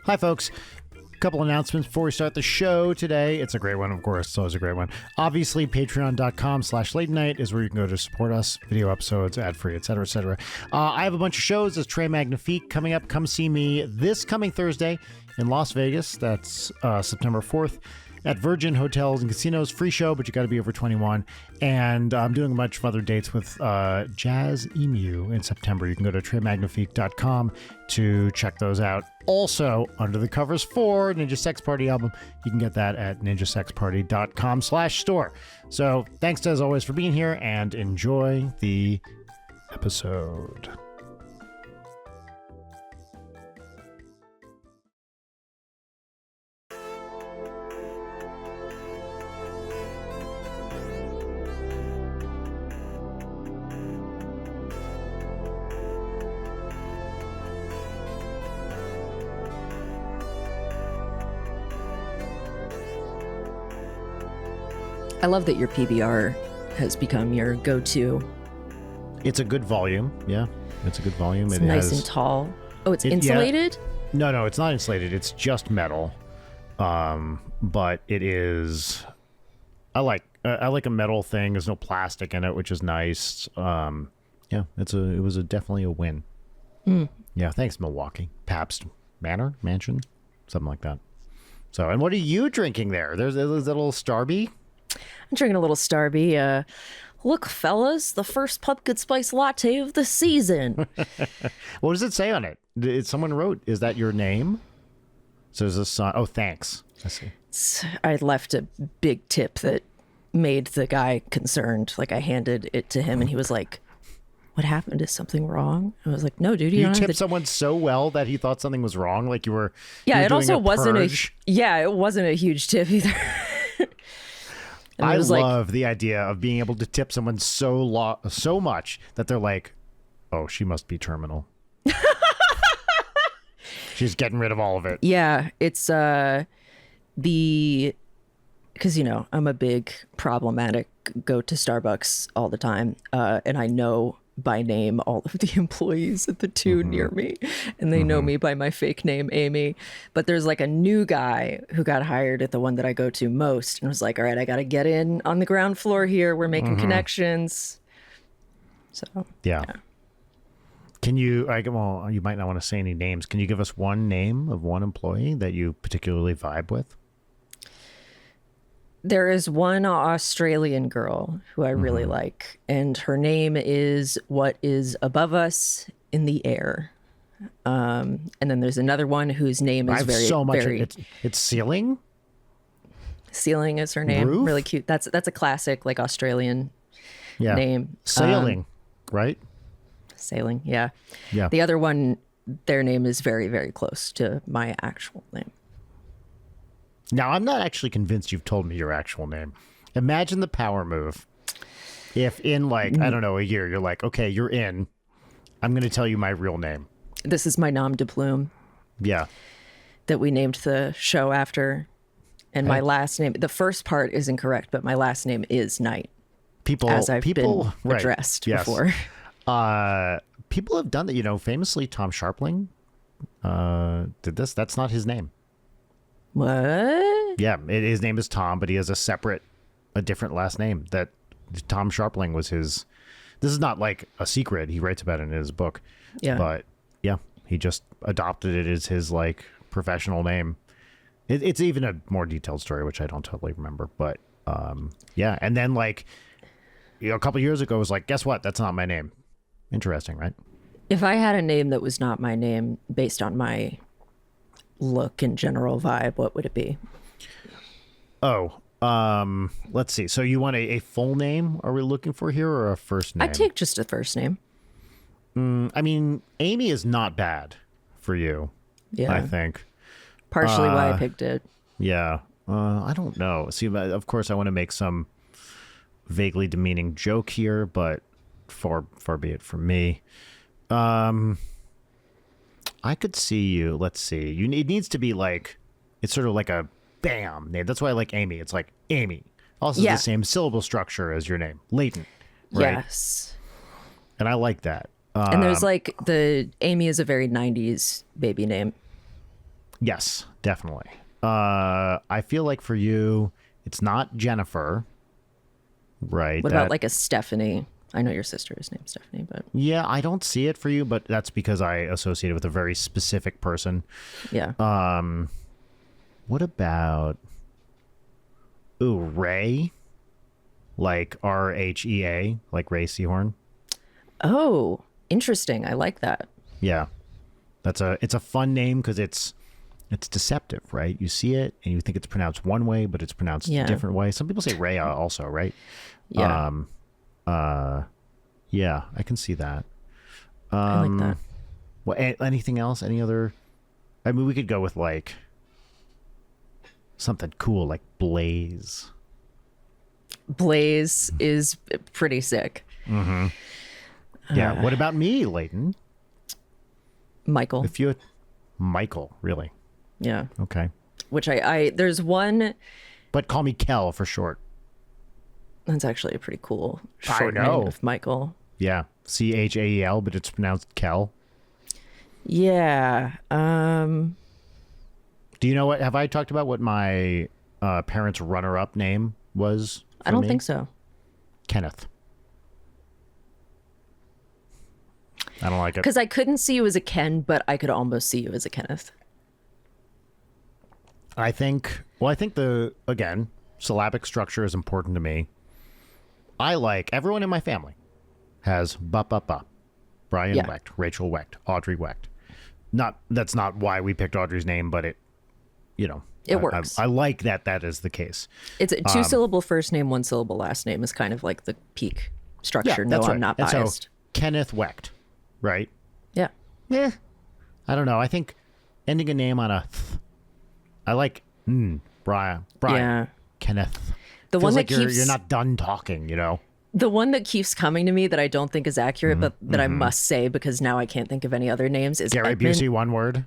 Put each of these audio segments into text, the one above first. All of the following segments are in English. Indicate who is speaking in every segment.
Speaker 1: Hi, folks. Couple announcements before we start the show today. It's a great one, of course. It's always a great one. Obviously, patreon.com/Leighton Night is where you can go to support us. Video episodes, ad-free, etc., etc. I have a bunch of shows. There's Très Magnifique coming up. Come see me this coming Thursday in Las Vegas. That's September 4th. At Virgin Hotels and Casinos. Free show, but you got to be over 21. And I'm doing a bunch of other dates with Jazz Emu in September. You can go to TreyMagnifique.com to check those out. Also, Under the Covers 4, Ninja Sex Party album. You can get that at ninjasexparty.com/store. So thanks as always for being here and enjoy the episode.
Speaker 2: I love that your PBR has become your go-to.
Speaker 1: It's a good volume. Yeah, it's a good volume.
Speaker 2: It's nice and tall. Oh, it's insulated?
Speaker 1: Yeah. No, it's not insulated. It's just metal. But it is. I like a metal thing. There's no plastic in it, which is nice. Yeah, it was definitely a win. Yeah, thanks, Milwaukee. Pabst Mansion, something like that. So, and what are you drinking there? There's a little Starby.
Speaker 2: I'm drinking a little Starby. Look, fellas, the first pumpkin spice latte of the season.
Speaker 1: What does it say on it? Someone wrote, is that your name? So is this oh, thanks. I see.
Speaker 2: I left a big tip that made the guy concerned. Like, I handed it to him and he was like, what happened? Is something wrong? I was like, no, dude.
Speaker 1: You tipped someone so well that he thought something was wrong? Like you were
Speaker 2: it
Speaker 1: doing
Speaker 2: also wasn't
Speaker 1: purge?
Speaker 2: it wasn't a huge tip either.
Speaker 1: I love the idea of being able to tip someone so much that they're like, oh, she must be terminal. She's getting rid of all of it.
Speaker 2: Yeah, it's because, I'm a big problematic, go to Starbucks all the time. And I know by name all of the employees at the two near me, and they know me by my fake name, Amy. But there's like a new guy who got hired at the one that I go to most and was like, all right, I got to get in on the ground floor here. We're making connections. So,
Speaker 1: yeah. Can you, well, you might not want to say any names. Can you give us one name of one employee that you particularly vibe with?
Speaker 2: There is one Australian girl who I really like, and her name is What Is Above Us in the Air. And then there's another one whose name is
Speaker 1: it's Ceiling?
Speaker 2: Ceiling is her name.
Speaker 1: Roof?
Speaker 2: Really cute. That's a classic, like, Australian name.
Speaker 1: Sailing, right?
Speaker 2: Sailing, yeah.
Speaker 1: Yeah.
Speaker 2: The other one, their name is very, very close to my actual name.
Speaker 1: Now, I'm not actually convinced you've told me your actual name. Imagine the power move. If in, like, I don't know, a year, you're like, okay, you're in. I'm going to tell you my real name.
Speaker 2: This is my nom de plume.
Speaker 1: Yeah.
Speaker 2: That we named the show after. And my last name, the first part is incorrect, but my last name is Night. As I've been addressed before.
Speaker 1: People have done that, famously Tom Sharpling did this. That's not his name.
Speaker 2: What?
Speaker 1: Yeah, his name is Tom, but he has a different last name. That Tom Sharpling was his. This is not like a secret. He writes about it in his book.
Speaker 2: Yeah.
Speaker 1: But yeah, he just adopted it as his like professional name. It's even a more detailed story, which I don't totally remember. But yeah, and then like a couple years ago, it was like, guess what? That's not my name. Interesting, right?
Speaker 2: If I had a name that was not my name based on my look and general vibe, what would it be?
Speaker 1: Oh, let's see. So you want a full name are we looking for here, or a first name?
Speaker 2: I'd take just a first name.
Speaker 1: I mean, Amy is not bad for you.
Speaker 2: Yeah.
Speaker 1: I think.
Speaker 2: Partially why I picked it.
Speaker 1: Yeah. I don't know. See, of course I want to make some vaguely demeaning joke here, but far be it from me. I could see you. Let's see. It needs to be like, it's sort of like a bam name. That's why I like Amy. It's like Amy. Also the same syllable structure as your name, Leighton. Right?
Speaker 2: Yes.
Speaker 1: And I like that.
Speaker 2: And there's like Amy is a very 90s baby name.
Speaker 1: Yes, definitely. I feel like for you, it's not Jennifer, right?
Speaker 2: What about like a Stephanie? I know your sister is named Stephanie, but
Speaker 1: Yeah, I don't see it for you, but that's because I associate it with a very specific person.
Speaker 2: yeah.
Speaker 1: What about Ray? Like RHEA, like Ray Seahorn?
Speaker 2: Oh, interesting. I like that.
Speaker 1: Yeah. It's a fun name because it's deceptive, right? You see it and you think it's pronounced one way, but it's pronounced a different way. Some people say Rhea also, right?
Speaker 2: Yeah.
Speaker 1: Yeah, I can see that.
Speaker 2: I like that.
Speaker 1: Well, anything else? Any other? I mean, we could go with like something cool, like Blaze.
Speaker 2: Blaze is pretty sick.
Speaker 1: Yeah. What about me, Leighton?
Speaker 2: Michael.
Speaker 1: If you, Michael, really?
Speaker 2: Yeah.
Speaker 1: Okay.
Speaker 2: Which I there's one
Speaker 1: But call me Kel for short.
Speaker 2: that's actually a pretty cool
Speaker 1: I
Speaker 2: shortening
Speaker 1: know.
Speaker 2: of Michael.
Speaker 1: Yeah, Chael, but it's pronounced Kel.
Speaker 2: Yeah.
Speaker 1: Do you know what? Have I talked about what my parents' runner-up name was?
Speaker 2: I don't think so.
Speaker 1: Kenneth. I don't like it.
Speaker 2: Because I couldn't see you as a Ken, but I could almost see you as a Kenneth.
Speaker 1: I think again, syllabic structure is important to me. I like everyone in my family has ba. Brian Wecht, Rachel Wecht, Audrey Wecht. That's not why we picked Audrey's name, but it
Speaker 2: works.
Speaker 1: I like that is the case.
Speaker 2: It's a 2-syllable first name, 1-syllable last name is kind of like the peak structure.
Speaker 1: Yeah,
Speaker 2: No,
Speaker 1: that's right.
Speaker 2: I'm not
Speaker 1: And
Speaker 2: biased.
Speaker 1: so, Kenneth Wecht, right?
Speaker 2: Yeah.
Speaker 1: Yeah. I don't know. I think ending a name on a th, I like Brian.
Speaker 2: Yeah.
Speaker 1: Kenneth.
Speaker 2: The
Speaker 1: Feels
Speaker 2: one
Speaker 1: like
Speaker 2: that keeps
Speaker 1: you're not done talking, you know?
Speaker 2: the one that keeps coming to me that I don't think is accurate, but that I must say because now I can't think of any other names is
Speaker 1: Gary
Speaker 2: Edmund.
Speaker 1: Busey, one word.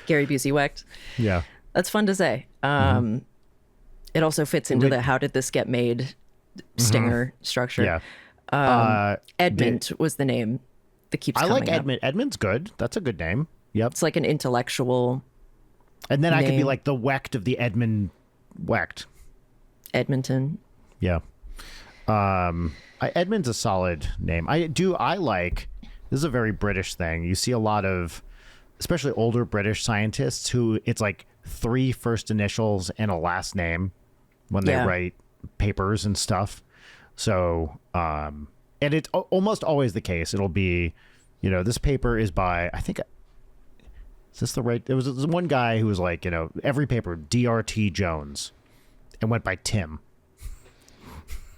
Speaker 2: Gary Busey Wecht.
Speaker 1: Yeah.
Speaker 2: That's fun to say. It also fits into the how did this get made stinger structure.
Speaker 1: Yeah.
Speaker 2: Edmund was the name that keeps
Speaker 1: I
Speaker 2: coming
Speaker 1: like
Speaker 2: up.
Speaker 1: Edmund. Edmund's good. That's a good name. Yep.
Speaker 2: It's like an intellectual
Speaker 1: And then I could be
Speaker 2: name.
Speaker 1: like the Wecht of the Edmund Wecht.
Speaker 2: Edmonton.
Speaker 1: Yeah. Edmund's a solid name. I like, this is a very British thing. You see a lot of, especially older British scientists who it's like 3 first initials and a last name when they write papers and stuff. So, and it's almost always the case. It'll be, this paper is by, I think, is this the right? There was one guy who was like, every paper, DRT Jones, and went by Tim.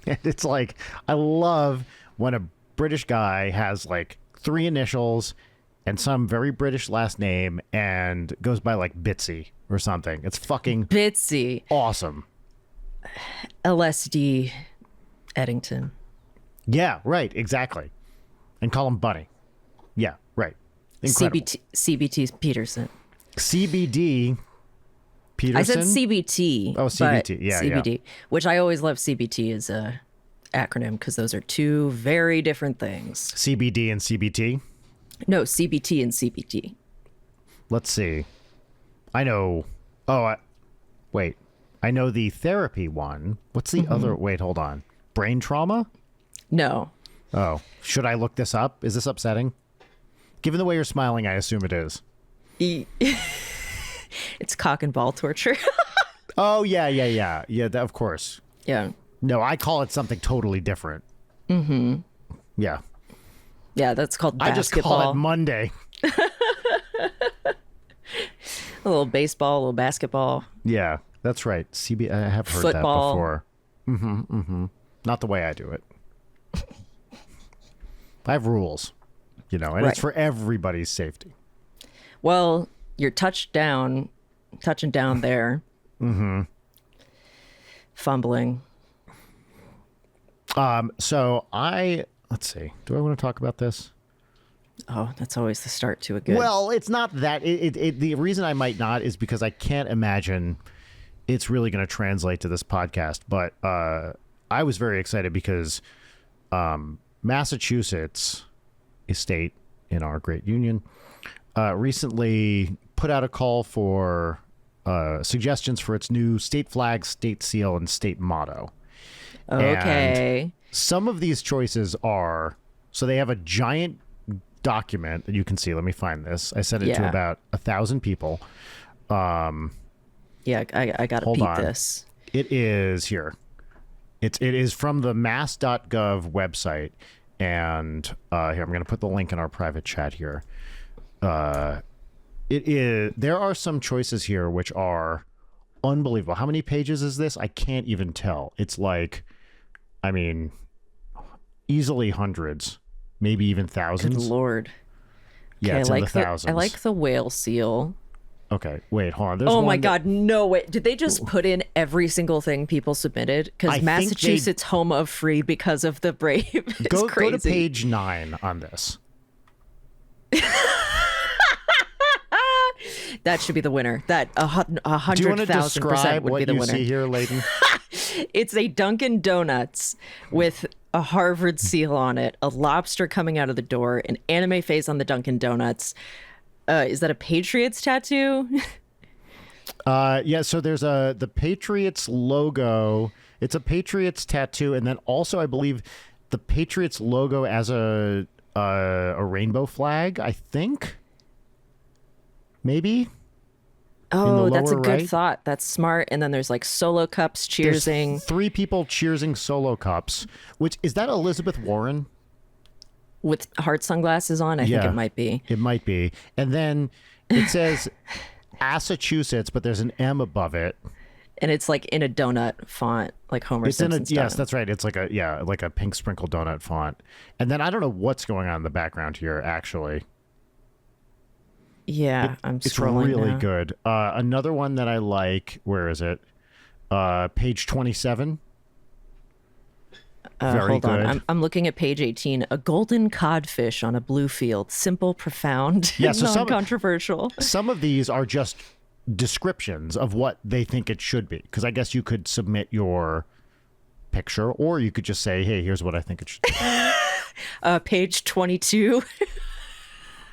Speaker 1: And it's like, I love when a British guy has like 3 initials and some very British last name and goes by like Bitsy or something. It's fucking
Speaker 2: Bitsy.
Speaker 1: awesome.
Speaker 2: LSD Eddington.
Speaker 1: Yeah, right. Exactly. And call him Bunny. Yeah, right. Incredible.
Speaker 2: CBT Peterson.
Speaker 1: CBD Peterson?
Speaker 2: I said CBT.
Speaker 1: Oh, CBT. Yeah,
Speaker 2: CBD, which I always love CBT as a acronym because those are 2 very different things.
Speaker 1: CBD and CBT?
Speaker 2: No, CBT and CBT.
Speaker 1: Let's see. I know. Wait. I know the therapy one. What's the other? Wait, hold on. Brain trauma?
Speaker 2: No.
Speaker 1: Oh, should I look this up? Is this upsetting? Given the way you're smiling, I assume it is.
Speaker 2: It's cock and ball torture.
Speaker 1: Oh, yeah. Yeah, of course.
Speaker 2: Yeah.
Speaker 1: No, I call it something totally different. Mm-hmm. Yeah.
Speaker 2: Yeah, that's called basketball.
Speaker 1: I just call it Monday.
Speaker 2: A little baseball, a little basketball.
Speaker 1: Yeah, that's right. I have heard
Speaker 2: Football.
Speaker 1: that before. Not the way I do it. I have rules, and
Speaker 2: Right.
Speaker 1: it's for everybody's safety.
Speaker 2: Well, you're touching down there. Fumbling.
Speaker 1: So let's see. Do I want to talk about this?
Speaker 2: Oh, that's always the start to a good.
Speaker 1: Well, it's not that. The reason I might not is because I can't imagine it's really going to translate to this podcast. But I was very excited because Massachusetts, a state in our great union, recently put out a call for suggestions for its new state flag, state seal, and state motto.
Speaker 2: Okay.
Speaker 1: And some of these choices are, so they have a giant document that you can see. Let me find this. I sent it to about 1,000 people.
Speaker 2: Yeah, I gotta peep this.
Speaker 1: It is here. It is from the mass.gov website. And here, I'm going to put the link in our private chat here. There are some choices here which are unbelievable. How many pages is this? I can't even tell. It's like, I mean, easily hundreds, maybe even thousands.
Speaker 2: Good Lord.
Speaker 1: Yeah,
Speaker 2: okay,
Speaker 1: it's in the thousands.
Speaker 2: I like the whale seal.
Speaker 1: Okay, wait, hold on. There's
Speaker 2: my God, no way. Did they just put in every single thing people submitted? Because Massachusetts, home of free because of the brave, is
Speaker 1: go
Speaker 2: crazy.
Speaker 1: Go to page 9 on this.
Speaker 2: That should be the winner. That 100,000%
Speaker 1: Do you want to describe
Speaker 2: would
Speaker 1: what
Speaker 2: be the
Speaker 1: you
Speaker 2: winner.
Speaker 1: see here, Leighton?
Speaker 2: It's a Dunkin' Donuts with a Harvard seal on it, a lobster coming out of the door, an anime face on the Dunkin' Donuts. Is that a Patriots tattoo?
Speaker 1: Yeah, so there's the Patriots logo. It's a Patriots tattoo, and then also I believe the Patriots logo as a rainbow flag, I think. Maybe.
Speaker 2: Oh, that's a good
Speaker 1: right.
Speaker 2: thought. That's smart. And then there's like solo cups cheersing.
Speaker 1: There's 3 people cheersing solo cups. Which is that Elizabeth Warren?
Speaker 2: With heart sunglasses on? I think it might be.
Speaker 1: It might be. And then it says Massachusetts, but there's an M above it.
Speaker 2: And it's like in a donut font, like Homer Simpson style.
Speaker 1: Yes, that's right. It's like a pink sprinkle donut font. And then I don't know what's going on in the background here, actually.
Speaker 2: Yeah, I'm scrolling.
Speaker 1: It's really
Speaker 2: now.
Speaker 1: good. Another one that I like, where is it? Page 27. Very
Speaker 2: hold
Speaker 1: good.
Speaker 2: on. I'm looking at page 18. A golden codfish on a blue field. Simple, profound, non-controversial.
Speaker 1: Some of these are just descriptions of what they think it should be. Because I guess you could submit your picture, or you could just say, hey, here's what I think it should be.
Speaker 2: Page 22.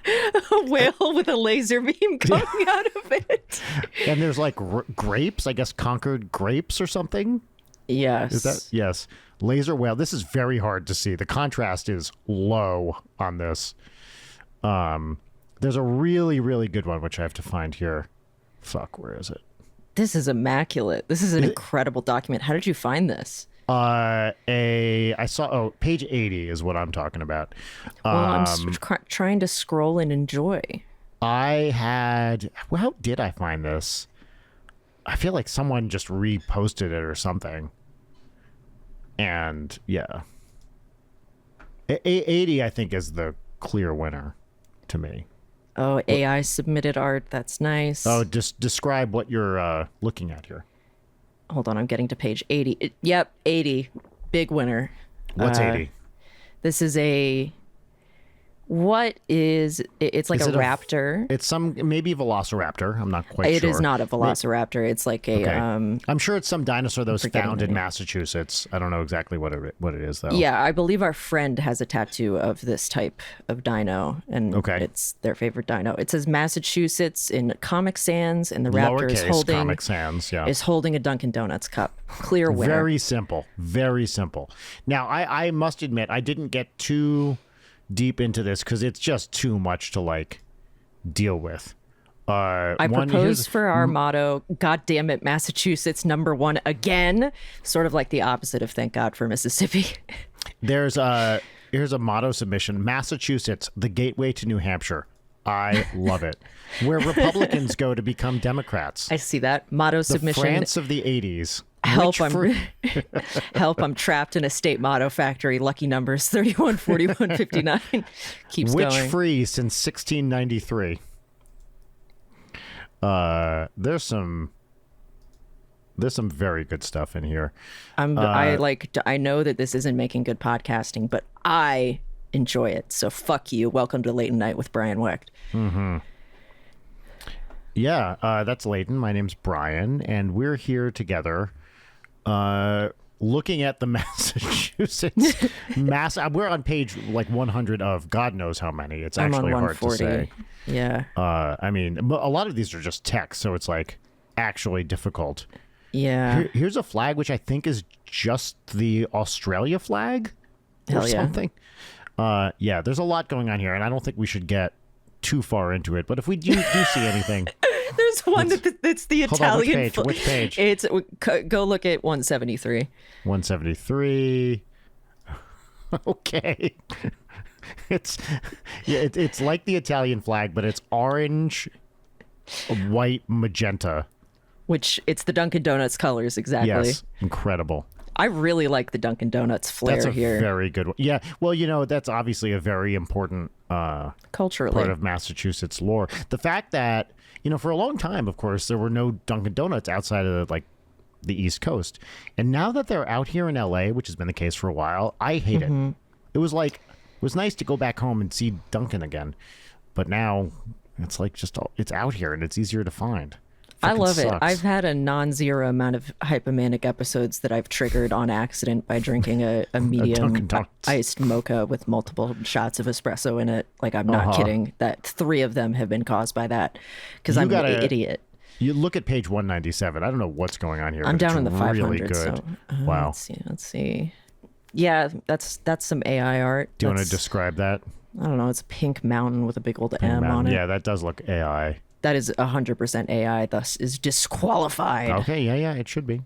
Speaker 2: A whale with a laser beam coming out of it.
Speaker 1: And there's like grapes, I guess Concord grapes or something.
Speaker 2: Yes.
Speaker 1: Is that? Yes. Laser whale. This is very hard to see. The contrast is low on this. There's a really, really good one, which I have to find here. Fuck, where is it?
Speaker 2: This is immaculate. This is an incredible document. How did you find this?
Speaker 1: I saw, page 80 is what I'm talking about.
Speaker 2: Well, I'm trying to scroll and enjoy.
Speaker 1: How did I find this? I feel like someone just reposted it or something. And yeah. 80, I think, is the clear winner to me.
Speaker 2: Oh, AI submitted art. That's nice.
Speaker 1: Oh, just describe what you're looking at here.
Speaker 2: Hold on, I'm getting to page 80. Yep, 80. Big winner.
Speaker 1: What's 80?
Speaker 2: This is it's like a raptor.
Speaker 1: It's maybe Velociraptor. I'm not quite sure.
Speaker 2: It is not a Velociraptor. It's like a
Speaker 1: okay. I'm sure it's some dinosaur that was found in Massachusetts. I don't know exactly what it is though.
Speaker 2: Yeah, I believe our friend has a tattoo of this type of dino, and it's their favorite dino. It says Massachusetts in Comic Sans, and the raptor is holding
Speaker 1: Comic Sans,
Speaker 2: is holding a Dunkin' Donuts cup. Clear winner.
Speaker 1: Very simple. Very simple. Now, I must admit, I didn't get too deep into this because it's just too much to like deal with.
Speaker 2: I propose for our motto, God damn it, Massachusetts #1 again. Sort of like the opposite of thank God for Mississippi.
Speaker 1: Here's a motto submission: Massachusetts, the gateway to New Hampshire. I love it. Where Republicans go to become Democrats.
Speaker 2: I see that. Motto submission.
Speaker 1: France of the 80s.
Speaker 2: Help, I'm trapped in a state motto factory. Lucky numbers 31, 41, 59. Keeps
Speaker 1: Which
Speaker 2: going.
Speaker 1: free since 1693. There's some very good stuff in here.
Speaker 2: I know that this isn't making good podcasting, but I enjoy it. So fuck you. Welcome to Leighton Night with Brian Wecht.
Speaker 1: Mm-hmm. Yeah, that's Leighton. My name's Brian, and we're here together looking at the Massachusetts we're on page like 100 of God knows how many. It's actually hard to say.
Speaker 2: Yeah.
Speaker 1: I mean, a lot of these are just text, so it's like actually difficult.
Speaker 2: Yeah.
Speaker 1: Here's a flag which I think is just the Australia flag or something. Yeah, there's a lot going on here, and I don't think we should get too far into it. But if we do see anything,
Speaker 2: there's one that's the Italian.
Speaker 1: On, which page?
Speaker 2: It's go look at 173.
Speaker 1: 173. Okay. It's like the Italian flag, but it's orange, white, magenta.
Speaker 2: Which it's the Dunkin' Donuts colors, exactly.
Speaker 1: Yes, incredible.
Speaker 2: I really like the Dunkin' Donuts flair here.
Speaker 1: That's a very good one. Yeah, well, that's obviously a very important
Speaker 2: culturally
Speaker 1: part of Massachusetts lore. The fact that, for a long time, of course, there were no Dunkin' Donuts outside of like the East Coast. And now that they're out here in LA, which has been the case for a while, I hate it. It was nice to go back home and see Dunkin' again. But now it's like it's out here and it's easier to find.
Speaker 2: I love it. I've had a non-zero amount of hypomanic episodes that I've triggered on accident by drinking a medium iced mocha with multiple shots of espresso in it. Like, I'm not kidding. That 3 of them have been caused by that because I'm an idiot.
Speaker 1: You look at page 197. I don't know what's going on here.
Speaker 2: I'm down in the 500.
Speaker 1: Really good.
Speaker 2: So,
Speaker 1: wow.
Speaker 2: Let's see. Yeah, that's some AI art.
Speaker 1: Do you want to describe that?
Speaker 2: I don't know. It's a pink mountain with a big old M on it.
Speaker 1: Yeah, that does look AI.
Speaker 2: That is 100% AI, thus is disqualified.
Speaker 1: Okay, yeah, it should be.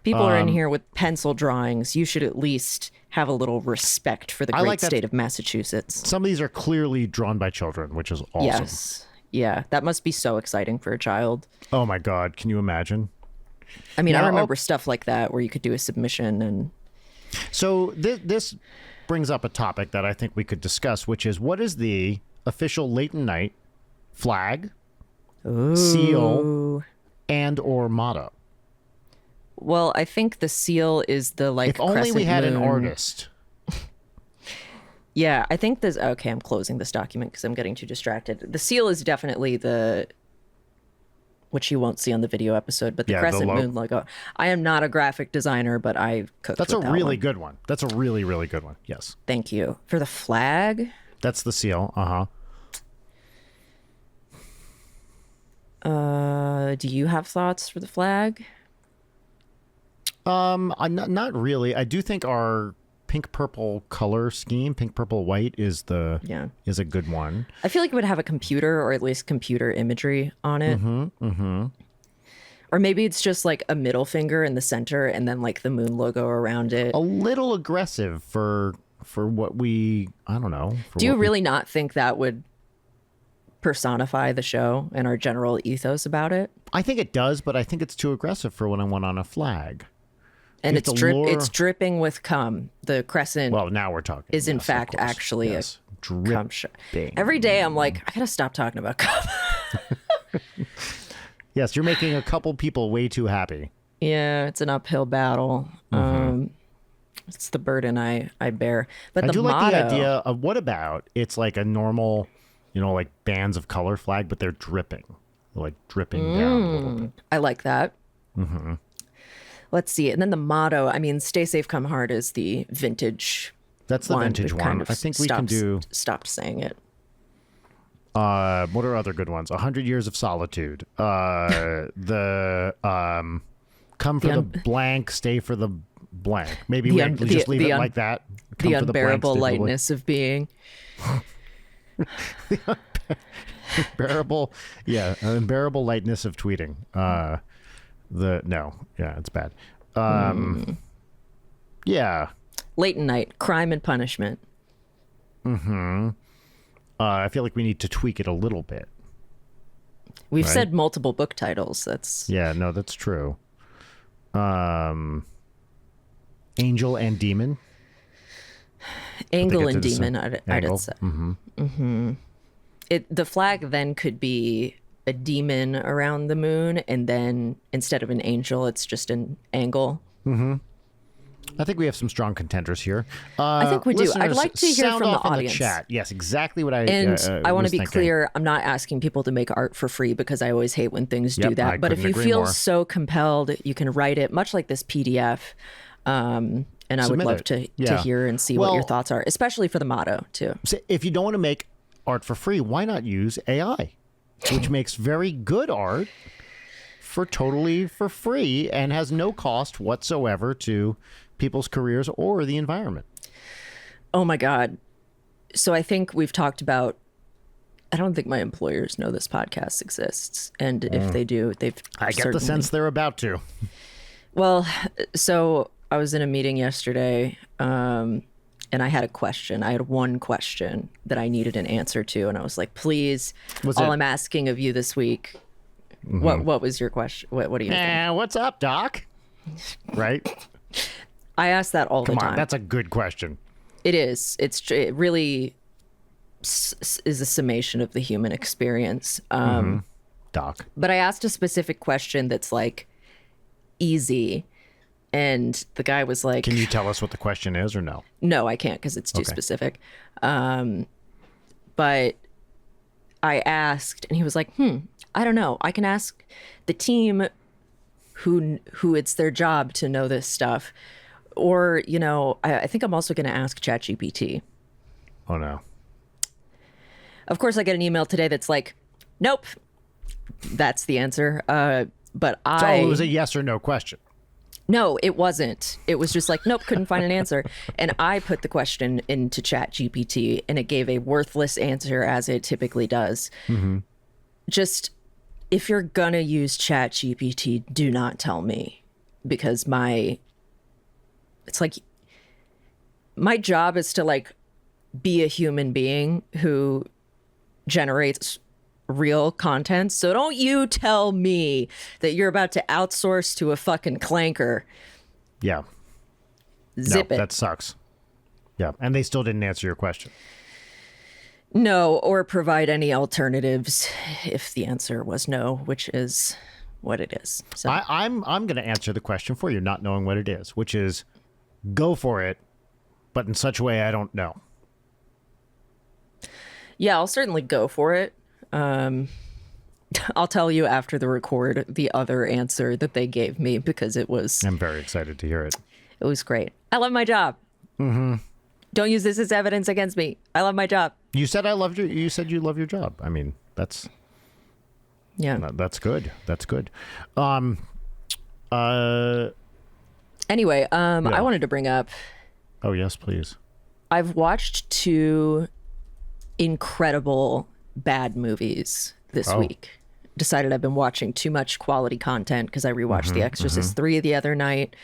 Speaker 2: People are in here with pencil drawings. You should at least have a little respect for the great state of Massachusetts.
Speaker 1: Some of these are clearly drawn by children, which is awesome.
Speaker 2: Yes. Yeah, that must be so exciting for a child.
Speaker 1: Oh my God, can you imagine?
Speaker 2: I mean, I remember stuff like that where you could do a submission and...
Speaker 1: So this brings up a topic that I think we could discuss, which is what is the official Leighton Night flag, seal, and or motto?
Speaker 2: Well, I think the seal is the
Speaker 1: if only we had an artist.
Speaker 2: Yeah, I think this. Okay, I'm closing this document because I'm getting too distracted. The seal is definitely which you won't see on the video episode, but the crescent moon logo. I am not a graphic designer, but I cooked.
Speaker 1: That's a really good one. That's a really, really good one. Yes.
Speaker 2: Thank you. For the flag,
Speaker 1: that's the seal.
Speaker 2: Do you have thoughts for the flag?
Speaker 1: Not really. I do think our pink purple color scheme, pink purple white, is a good one.
Speaker 2: I feel like it would have a computer or at least computer imagery on it. Or maybe it's just like a middle finger in the center and then like the moon logo around it.
Speaker 1: A little aggressive for what we, I don't know.
Speaker 2: Do you really not think that would personify the show and our general ethos about it?
Speaker 1: I think it does, but I think it's too aggressive for what I want on a flag.
Speaker 2: And it's dripping with cum. The crescent.
Speaker 1: Well, now we're talking.
Speaker 2: Is in fact actually a cum shot. Every day I'm like, I gotta stop talking about cum.
Speaker 1: Yes, you're making a couple people way too happy.
Speaker 2: Yeah, it's an uphill battle. It's the burden I bear. But
Speaker 1: I do like the idea of what about it's like a normal, like bands of color flag, but they're dripping, like dripping down a little bit.
Speaker 2: I like that. Let's see. And then the motto, I mean, stay safe, come hard is the vintage.
Speaker 1: That's the vintage one. I think we can do.
Speaker 2: Stopped saying it.
Speaker 1: What are other good ones? 100 Years of Solitude. Come for the blank, stay for the blank. Maybe we just leave it like that.
Speaker 2: The unbearable lightness of being.
Speaker 1: Unbearable lightness of tweeting. It's bad. Yeah.
Speaker 2: Leighton Night, Crime and Punishment.
Speaker 1: I feel like we need to tweak it a little bit.
Speaker 2: We've said multiple book titles. That's
Speaker 1: true. Angel and Demon.
Speaker 2: Angle and Demon, I'd say. The flag then could be a demon around the moon, and then instead of an angel, it's just an angle.
Speaker 1: I think we have some strong contenders here.
Speaker 2: I think we do. I'd like to hear
Speaker 1: sound
Speaker 2: from the
Speaker 1: off in
Speaker 2: audience.
Speaker 1: chat. Yes, exactly what I
Speaker 2: And I want
Speaker 1: was
Speaker 2: to be
Speaker 1: thinking.
Speaker 2: clear, I'm not asking people to make art for free because I always hate when things do
Speaker 1: Yep,
Speaker 2: that.
Speaker 1: I
Speaker 2: But if
Speaker 1: couldn't
Speaker 2: you
Speaker 1: agree
Speaker 2: feel
Speaker 1: more.
Speaker 2: so compelled, you can write it, much like this PDF. And I would
Speaker 1: Submit
Speaker 2: love
Speaker 1: it.
Speaker 2: to
Speaker 1: Yeah.
Speaker 2: hear and see what your
Speaker 1: Well-
Speaker 2: thoughts are, especially for the motto, too.
Speaker 1: So if you don't want to make art for free, why not use AI, which makes very good art totally for free and has no cost whatsoever to people's careers or the environment.
Speaker 2: Oh, my God. So I think we've talked about, I don't think my employers know this podcast exists. And if they do, they've
Speaker 1: I get the
Speaker 2: certainly-
Speaker 1: sense they're about to.
Speaker 2: Well, so I was in a meeting yesterday, and I had a question. I had one question that I needed an answer to, and I was like, "Please, I'm asking of you this week, what was your question? What do you think?"
Speaker 1: What's up, Doc? Right?
Speaker 2: I ask that all the
Speaker 1: Come
Speaker 2: time.
Speaker 1: on, that's a good question.
Speaker 2: It is. It really is a summation of the human experience.
Speaker 1: Doc.
Speaker 2: But I asked a specific question that's like easy. And the guy was like,
Speaker 1: Can you tell us what the question is or no?
Speaker 2: no, I can't because it's too specific. But I asked and he was like, I don't know. I can ask the team who it's their job to know this stuff. Or, I think I'm also going to ask ChatGPT.
Speaker 1: Oh, no.
Speaker 2: Of course, I get an email today that's like, nope, that's the answer. But
Speaker 1: So it was a yes or no question.
Speaker 2: No, it wasn't. It was just like, nope, couldn't find an answer. And I put the question into ChatGPT and it gave a worthless answer as it typically does. Just, if you're going to use ChatGPT, do not tell me because it's like my job is to like be a human being who generates real content. So don't you tell me that you're about to outsource to a fucking clanker.
Speaker 1: Yeah.
Speaker 2: Zip
Speaker 1: no,
Speaker 2: it.
Speaker 1: That sucks. Yeah. And they still didn't answer your question.
Speaker 2: No, or provide any alternatives if the answer was no, which is what it is. So
Speaker 1: I'm going to answer the question for you, not knowing what it is, which is go for it, but in such a way I don't know.
Speaker 2: yeah, I'll certainly go for it. I'll tell you after the record the other answer that they gave me because it was
Speaker 1: I'm very excited to hear it.
Speaker 2: great. I love my job. Don't use this as evidence against me. I love my job.
Speaker 1: You said you said you love your job. I mean, that's good. That's good.
Speaker 2: Anyway, I wanted to bring up,
Speaker 1: Oh, yes, please.
Speaker 2: I've watched 2 incredible bad movies this week. Decided I've been watching too much quality content because I rewatched The Exorcist 3 the other night.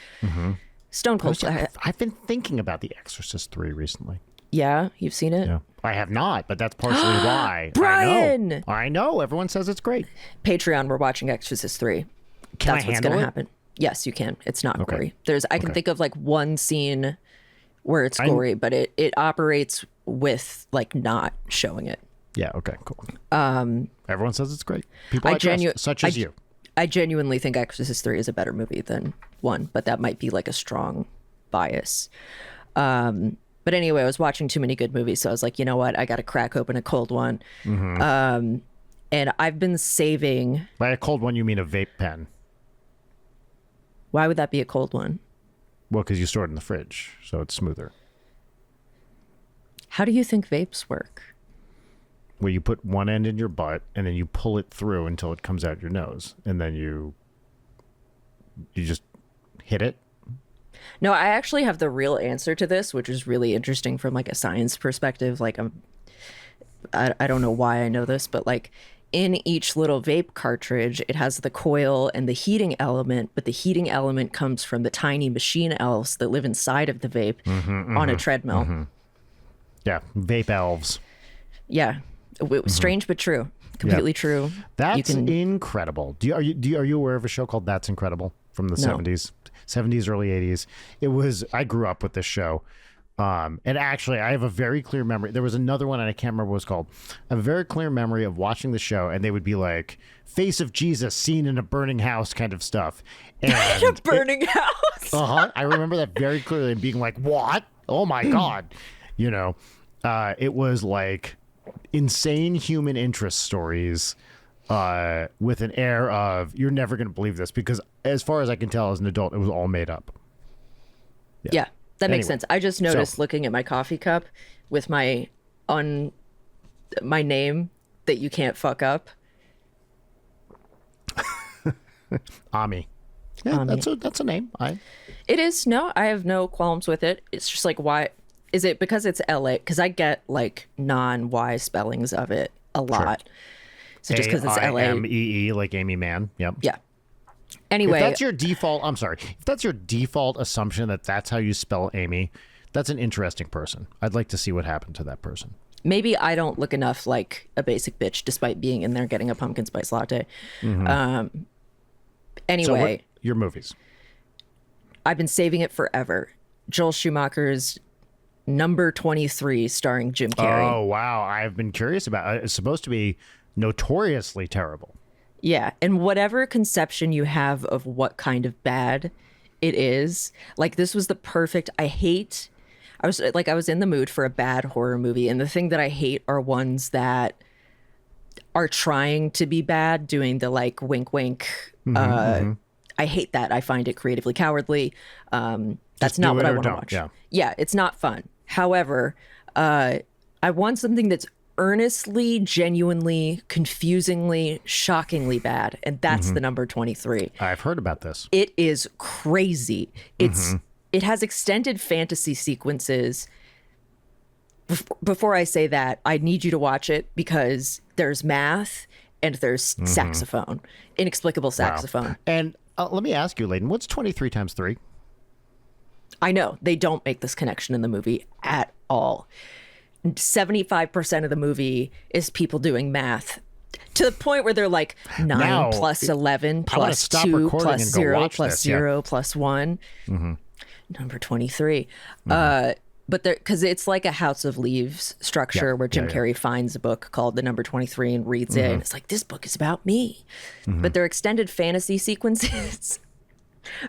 Speaker 2: Stone Cold.
Speaker 1: I've been thinking about The Exorcist 3 recently.
Speaker 2: Yeah, you've seen it?
Speaker 1: Yeah. I have not, but that's partially why.
Speaker 2: Brian!
Speaker 1: I know. Everyone says it's great.
Speaker 2: Patreon, we're watching Exorcist 3.
Speaker 1: Can
Speaker 2: That's
Speaker 1: I
Speaker 2: what's
Speaker 1: handle
Speaker 2: going to
Speaker 1: it?
Speaker 2: happen. Yes, you can. It's not gory. I can think of like one scene where it's gory, but it operates with like not showing it.
Speaker 1: Yeah. Okay. Cool. Everyone says it's great. People I trust, such as you.
Speaker 2: I genuinely think Exorcist 3 is a better movie than 1, but that might be like a strong bias. But anyway, I was watching too many good movies, so I was like, you know what? I got to crack open a cold one. And I've been saving.
Speaker 1: By a cold one, you mean a vape pen?
Speaker 2: Why would that be a cold one?
Speaker 1: Well, because you store it in the fridge, so it's smoother.
Speaker 2: How do you think vapes work?
Speaker 1: Where you put one end in your butt and then you pull it through until it comes out your nose, and then you just hit it.
Speaker 2: No, I actually have the real answer to this, which is really interesting from like a science perspective. Like I don't know why I know this, but like in each little vape cartridge, it has the coil and the heating element, but the heating element comes from the tiny machine elves that live inside of the vape on a treadmill.
Speaker 1: Yeah, vape elves.
Speaker 2: Yeah, strange but true. Completely true.
Speaker 1: That's incredible. Are you aware of a show called That's Incredible from the 70s, early 80s? I grew up with this show. And actually, I have a very clear memory. There was another one, and I can't remember what it was called. I have a very clear memory of watching the show, and they would be like, "Face of Jesus seen in a burning house," kind of stuff. And
Speaker 2: In a burning house.
Speaker 1: I remember that very clearly, and being like, "What? Oh my god!" You know, it was like insane human interest stories. With an air of, you're never going to believe this, because as far as I can tell as an adult, it was all made up.
Speaker 2: Yeah, that makes sense. I just noticed looking at my coffee cup with my name that you can't fuck up.
Speaker 1: Ami. Yeah,
Speaker 2: Ami.
Speaker 1: That's a name.
Speaker 2: It is. No, I have no qualms with it. It's just like, why is it because it's LA? Because I get like non-Y spellings of it a lot. Sure. So just because it's LA.
Speaker 1: AMEE, like Amy Mann. Yep.
Speaker 2: Yeah. Anyway.
Speaker 1: If that's your default, I'm sorry. If that's your default assumption that that's how you spell Amy, that's an interesting person. I'd like to see what happened to that person.
Speaker 2: Maybe I don't look enough like a basic bitch despite being in there getting a pumpkin spice latte. Anyway.
Speaker 1: So your movies.
Speaker 2: I've been saving it forever. Joel Schumacher's Number 23 starring Jim Carrey.
Speaker 1: Oh, wow. I've been curious about it. It's supposed to be notoriously terrible.
Speaker 2: Yeah, and whatever conception you have of what kind of bad it is, like this was the perfect. I was in the mood for a bad horror movie, and the thing that I hate are ones that are trying to be bad, doing the like wink wink. I hate that. I find it creatively cowardly. That's not what I want to watch. Yeah, it's not fun. However, I want something that's earnestly, genuinely, confusingly, shockingly bad, and that's the Number 23.
Speaker 1: I've heard about this.
Speaker 2: It is crazy. It has extended fantasy sequences. Before I say that, I need you to watch it because there's math and there's saxophone, inexplicable saxophone.
Speaker 1: Wow. And let me ask you, Leighton, what's 23 times 3?
Speaker 2: I know they don't make this connection in the movie at all. 75% of the movie is people doing math to the point where they're like 9 plus 11 plus 2 plus 0 plus 0 plus 1. Number 23. But because it's like a House of Leaves structure where Jim Carrey finds a book called The Number 23 and reads it. And it's like, this book is about me. But they're extended fantasy sequences.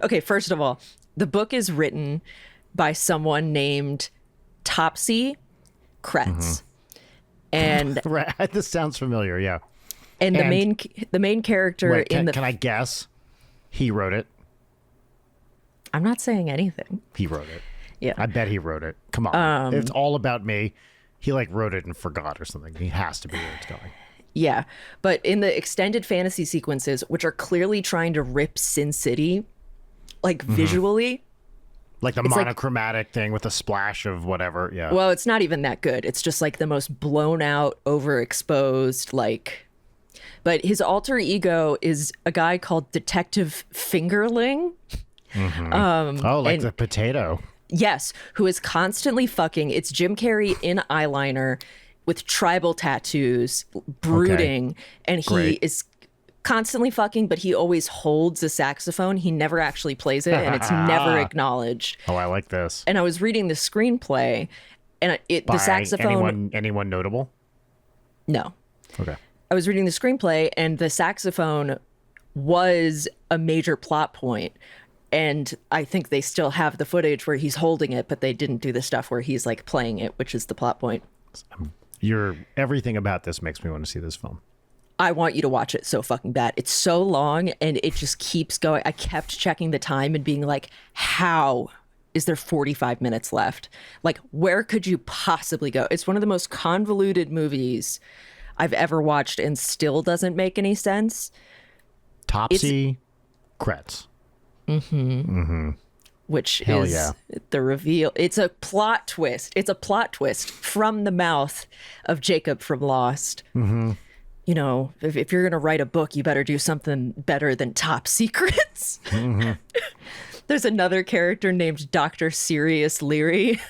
Speaker 2: Okay, first of all, the book is written by someone named Topsy Kretz. And
Speaker 1: right, this sounds familiar, yeah.
Speaker 2: And the main character
Speaker 1: can I guess? He wrote it.
Speaker 2: I'm not saying anything.
Speaker 1: He wrote it.
Speaker 2: Yeah.
Speaker 1: I bet he wrote it. Come on. It's all about me. He like wrote it and forgot or something. He has to be where it's going.
Speaker 2: Yeah. But in the extended fantasy sequences, which are clearly trying to rip Sin City, like visually.
Speaker 1: Like the monochromatic thing with a splash of whatever. Yeah.
Speaker 2: Well, it's not even that good. It's just like the most blown out, overexposed, like. But his alter ego is a guy called Detective Fingerling.
Speaker 1: Like the potato.
Speaker 2: Yes, who is constantly fucking. It's Jim Carrey in eyeliner with tribal tattoos, brooding, and he is constantly fucking, but he always holds a saxophone. He never actually plays it, and it's never acknowledged.
Speaker 1: Oh, I like this.
Speaker 2: And I was reading the screenplay, and the saxophone.
Speaker 1: Anyone notable?
Speaker 2: No.
Speaker 1: Okay.
Speaker 2: I was reading the screenplay, and the saxophone was a major plot point. And I think they still have the footage where he's holding it, but they didn't do the stuff where he's like playing it, which is the plot point.
Speaker 1: Everything about this makes me want to see this film.
Speaker 2: I want you to watch it so fucking bad. It's so long and it just keeps going. I kept checking the time and being like, how is there 45 minutes left? Like, where could you possibly go? It's one of the most convoluted movies I've ever watched and still doesn't make any sense.
Speaker 1: Topsy Kretz.
Speaker 2: Which is the reveal. It's a plot twist. It's a plot twist from the mouth of Jacob from Lost. You know, if you're going to write a book, you better do something better than Top Secrets. There's another character named Dr. Sirius Leary.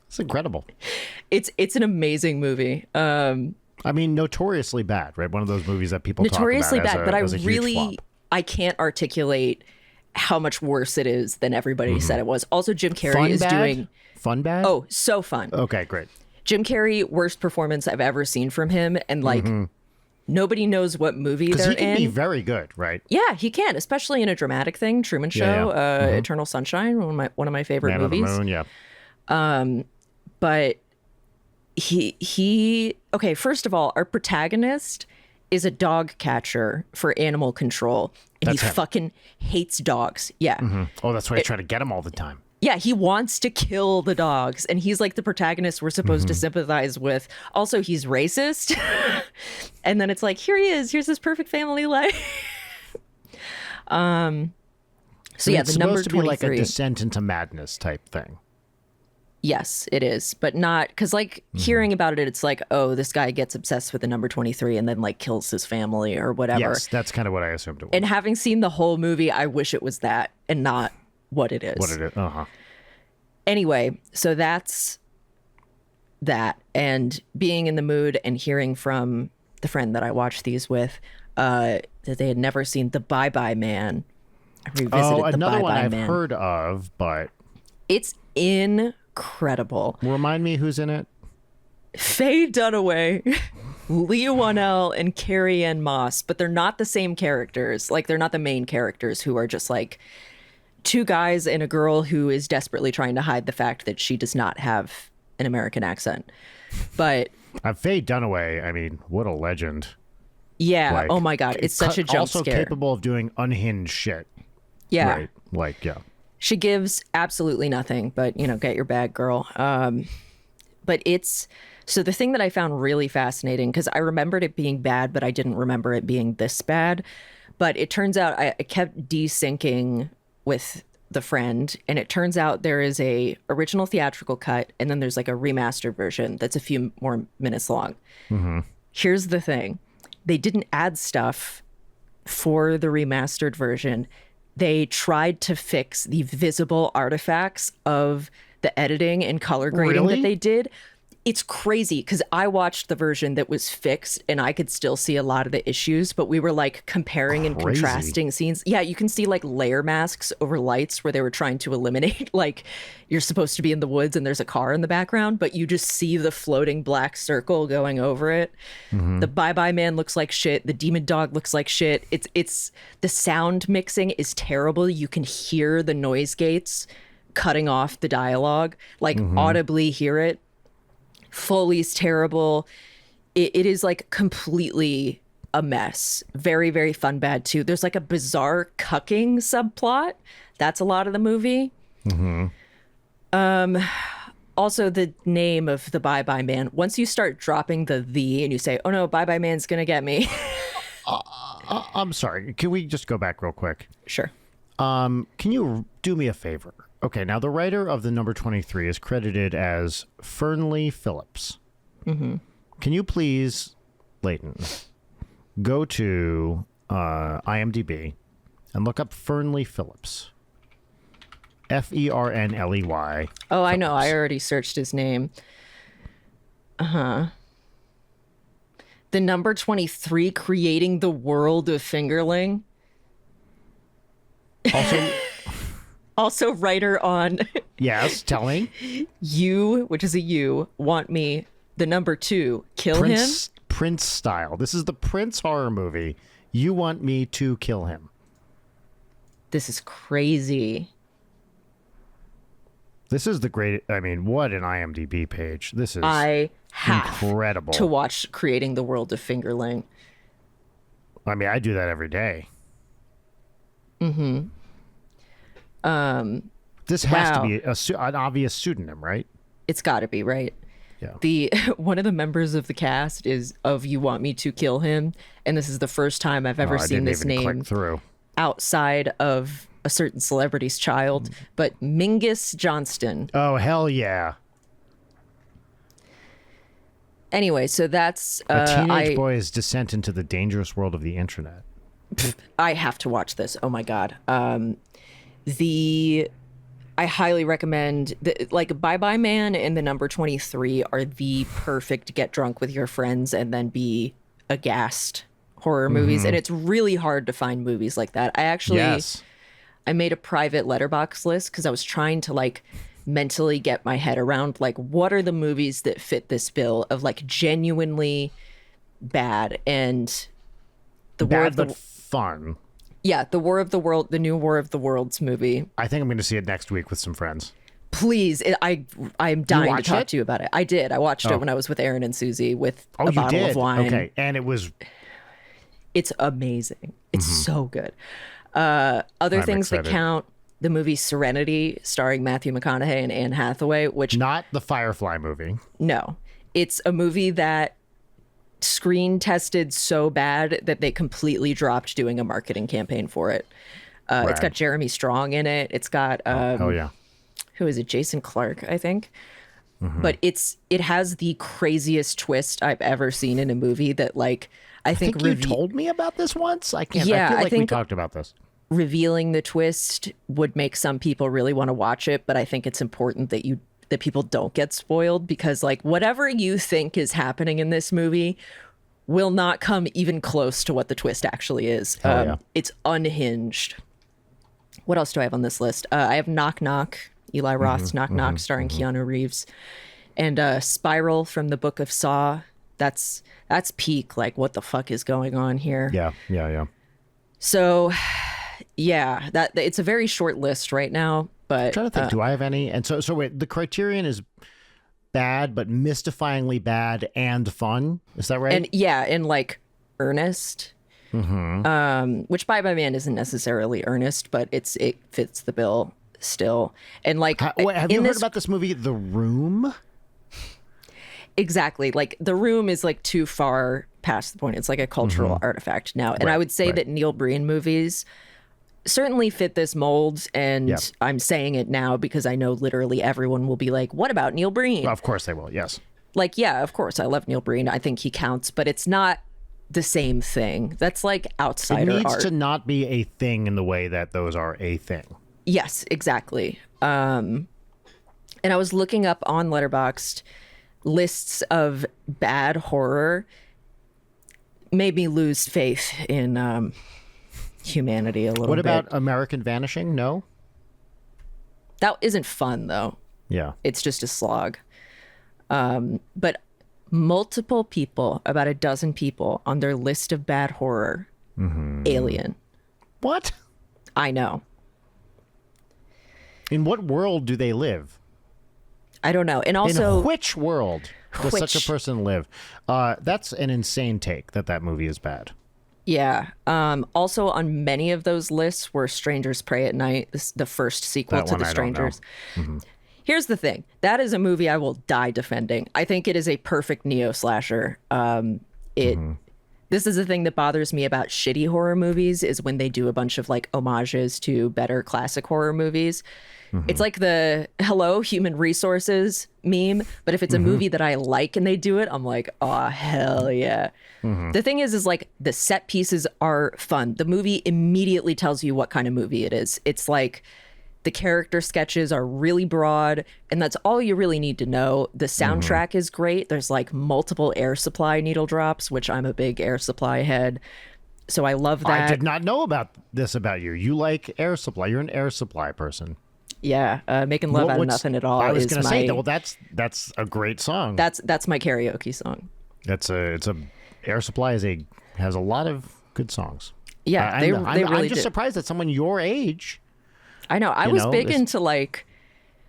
Speaker 1: It's incredible.
Speaker 2: It's an amazing movie.
Speaker 1: I mean, notoriously bad, right? One of those movies that people
Speaker 2: notoriously
Speaker 1: talk about
Speaker 2: bad, but
Speaker 1: as a huge flop.
Speaker 2: I can't articulate how much worse it is than everybody said it was. Also, Jim Carrey
Speaker 1: Fun
Speaker 2: is
Speaker 1: bad?
Speaker 2: doing
Speaker 1: Fun bad?
Speaker 2: oh so fun.
Speaker 1: Okay, great.
Speaker 2: Jim Carrey, worst performance I've ever seen from him, and like nobody knows what movie
Speaker 1: Because
Speaker 2: they're
Speaker 1: he can
Speaker 2: in.
Speaker 1: be very good, right?
Speaker 2: Yeah, he can, especially in a dramatic thing. Truman Show, Eternal Sunshine, one of my favorite
Speaker 1: Man
Speaker 2: movies.
Speaker 1: of the Moon, yeah.
Speaker 2: But he okay, first of all, our protagonist is a dog catcher for animal control, and
Speaker 1: That's
Speaker 2: he
Speaker 1: him.
Speaker 2: fucking hates dogs. Yeah.
Speaker 1: Oh, that's why I try to get him all the time.
Speaker 2: Yeah, he wants to kill the dogs, and he's like the protagonist we're supposed to sympathize with. Also, he's racist. And then it's like, here he is. Here's this perfect family life. So yeah,
Speaker 1: it's
Speaker 2: the number
Speaker 1: supposed to be like a
Speaker 2: 23.
Speaker 1: descent into madness type thing.
Speaker 2: Yes, it is, but not because like hearing about it, it's like, oh, this guy gets obsessed with the number 23 and then like kills his family or whatever.
Speaker 1: Yes, that's kind of what I assumed it was.
Speaker 2: And having seen the whole movie, I wish it was that and not what it is.
Speaker 1: What it is.
Speaker 2: Anyway, so that's that. And being in the mood and hearing from the friend that I watched these with that they had never seen The Bye Bye Man. I revisited The
Speaker 1: Another
Speaker 2: Bye
Speaker 1: one
Speaker 2: Bye
Speaker 1: I've
Speaker 2: Man.
Speaker 1: heard of, but
Speaker 2: It's incredible.
Speaker 1: remind me who's in it.
Speaker 2: Faye Dunaway, Leah Whannell, and Carrie Ann Moss, but they're not the same characters. Like, they're not the main characters who are just like two guys and a girl who is desperately trying to hide the fact that she does not have an American accent. But
Speaker 1: Faye Dunaway, I mean, what a legend.
Speaker 2: yeah,
Speaker 1: Like,
Speaker 2: oh my God, it's such a jump
Speaker 1: also
Speaker 2: scare.
Speaker 1: capable of doing unhinged shit.
Speaker 2: Yeah.
Speaker 1: Right. Like, yeah.
Speaker 2: She gives absolutely nothing, but, you know, get your bag, girl. But it's, so the thing that I found really fascinating, because I remembered it being bad, but I didn't remember it being this bad. But it turns out I kept desyncing with the friend, and it turns out there is a original theatrical cut, and then there's like a remastered version that's a few more minutes long. Here's the thing. They didn't add stuff for the remastered version. They tried to fix the visible artifacts of the editing and color grading
Speaker 1: Really?
Speaker 2: that they did. It's crazy because I watched the version that was fixed and I could still see a lot of the issues, but we were like comparing and
Speaker 1: Crazy.
Speaker 2: contrasting scenes. Yeah, you can see like layer masks over lights where they were trying to eliminate, like you're supposed to be in the woods and there's a car in the background, but you just see the floating black circle going over it. The Bye Bye Man looks like shit. The Demon Dog looks like shit. It's the sound mixing is terrible. You can hear the noise gates cutting off the dialogue, like audibly hear it. Foley's terrible. It is like completely a mess. Very, very fun bad too. There's like a bizarre cucking subplot. That's a lot of the movie. Also, the name of the Bye Bye Man. Once you start dropping the and you say, oh no, Bye Bye Man's gonna get me.
Speaker 1: I'm sorry. Can we just go back real quick?
Speaker 2: Sure.
Speaker 1: Can you do me a favor? Okay, now the writer of the number 23 is credited as Fernley Phillips. Can you please, Leighton, go to IMDb and look up Fernley Phillips? Fernley.
Speaker 2: Oh, I know. I already searched his name. The number 23, creating the world of fingerling.
Speaker 1: Also,
Speaker 2: Also writer on
Speaker 1: yes, tell me.
Speaker 2: You, which is a you, want me, the number 2, kill him.
Speaker 1: Prince style. This is the Prince horror movie. You want me to kill him.
Speaker 2: This is crazy.
Speaker 1: This is the great. I mean, what an IMDb page. This is
Speaker 2: I have
Speaker 1: incredible.
Speaker 2: to watch Creating the World of Fingerling.
Speaker 1: I mean, I do that every day. This has to
Speaker 2: Wow.
Speaker 1: be an obvious pseudonym, right?
Speaker 2: It's got to be, right?
Speaker 1: Yeah.
Speaker 2: The one of the members of the cast is of You Want Me to Kill Him, and this is the first time I've ever
Speaker 1: I
Speaker 2: seen
Speaker 1: didn't
Speaker 2: this
Speaker 1: even
Speaker 2: name
Speaker 1: click through.
Speaker 2: outside of a certain celebrity's child, but Mingus Johnston.
Speaker 1: Oh, hell yeah.
Speaker 2: Anyway, so that's
Speaker 1: A teenage boy's descent into the dangerous world of the internet.
Speaker 2: I have to watch this. Oh my god. I highly recommend like Bye Bye Man and the number 23 are the perfect get drunk with your friends and then be aghast horror movies, and it's really hard to find movies like that. I actually
Speaker 1: Yes.
Speaker 2: I made a private letterbox list because I was trying to like mentally get my head around like what are the movies that fit this bill of like genuinely bad. And the
Speaker 1: Bad
Speaker 2: War of the
Speaker 1: but fun.
Speaker 2: Yeah, the War of the World, the new War of the Worlds movie.
Speaker 1: I think I'm going to see it next week with some friends.
Speaker 2: Please, I'm dying to talk
Speaker 1: it?
Speaker 2: to you about it. I did. I watched it when I was with Aaron and Susie with a
Speaker 1: you
Speaker 2: bottle
Speaker 1: did?
Speaker 2: of wine.
Speaker 1: Okay, and it was...
Speaker 2: It's amazing. It's so good. Other things
Speaker 1: excited.
Speaker 2: that count, the movie Serenity, starring Matthew McConaughey and Anne Hathaway, which...
Speaker 1: Not the Firefly movie.
Speaker 2: No. It's a movie that screen tested so bad that they completely dropped doing a marketing campaign for it. It's got Jeremy Strong in it. It's got...
Speaker 1: Oh, yeah.
Speaker 2: Who is it? Jason Clarke, I think. But it has the craziest twist I've ever seen in a movie that like... I think
Speaker 1: you told me about this once. I can't.
Speaker 2: Yeah,
Speaker 1: I feel like we
Speaker 2: think
Speaker 1: talked about this.
Speaker 2: revealing the twist would make some people really want to watch it, but I think it's important that people don't get spoiled because like whatever you think is happening in this movie will not come even close to what the twist actually is.
Speaker 1: Yeah.
Speaker 2: It's unhinged. What else do I have on this list? I have Knock Knock, Eli Roth's Knock Knock, starring Keanu Reeves, and Spiral from the Book of Saw. That's peak. Like, what the fuck is going on here?
Speaker 1: Yeah.
Speaker 2: So, yeah, that it's a very short list right now. But
Speaker 1: I'm trying to think, do I have any? And so wait, the criterion is bad, but mystifyingly bad and fun. Is that right?
Speaker 2: And like earnest, which Bye Bye Man isn't necessarily earnest, but it fits the bill still. And like,
Speaker 1: wait, have you heard about this movie, The Room?
Speaker 2: Exactly. Like The Room is like too far past the point. It's like a cultural artifact now. And I would say that Neil Breen movies certainly fit this mold. And I'm saying it now because I know literally everyone will be like, what about Neil Breen?
Speaker 1: Well, of course they will. Yes.
Speaker 2: Like, yeah, of course. I love Neil Breen. I think he counts, but it's not the same thing. That's like outsider art.
Speaker 1: It needs to not be a thing in the way that those are a thing.
Speaker 2: Yes, exactly. And I was looking up on Letterboxd lists of bad horror. Made me lose faith in humanity a little bit.
Speaker 1: What about American Vanishing? No?
Speaker 2: That isn't fun, though.
Speaker 1: Yeah.
Speaker 2: It's just a slog. But multiple people, about a dozen people, on their list of bad horror, Alien.
Speaker 1: What?
Speaker 2: I know.
Speaker 1: In what world do they live?
Speaker 2: I don't know. And also...
Speaker 1: In which world does such a person live? That's an insane take that movie is bad.
Speaker 2: Yeah. Also on many of those lists were Strangers Pray at Night, the first sequel to The Strangers. Here's the thing. That is a movie I will die defending. I think it is a perfect neo-slasher. This is the thing that bothers me about shitty horror movies is when they do a bunch of like homages to better classic horror movies. It's like the hello human resources meme, but if it's a movie that I like and they do it, I'm like, oh, hell yeah. The thing is like the set pieces are fun. The movie immediately tells you what kind of movie it is. It's like the character sketches are really broad and that's all you really need to know. The soundtrack is great. There's like multiple Air Supply needle drops, which I'm a big Air Supply head. So I love that.
Speaker 1: I did not know about this about you. You like Air Supply. You're an Air Supply person.
Speaker 2: Yeah, Making Love Out of Nothing at All.
Speaker 1: I was going to say, well, that's a great song.
Speaker 2: That's my karaoke song.
Speaker 1: Air Supply has a lot of good songs.
Speaker 2: Yeah, they really
Speaker 1: I'm just surprised that someone your age.
Speaker 2: I know. I was big into like,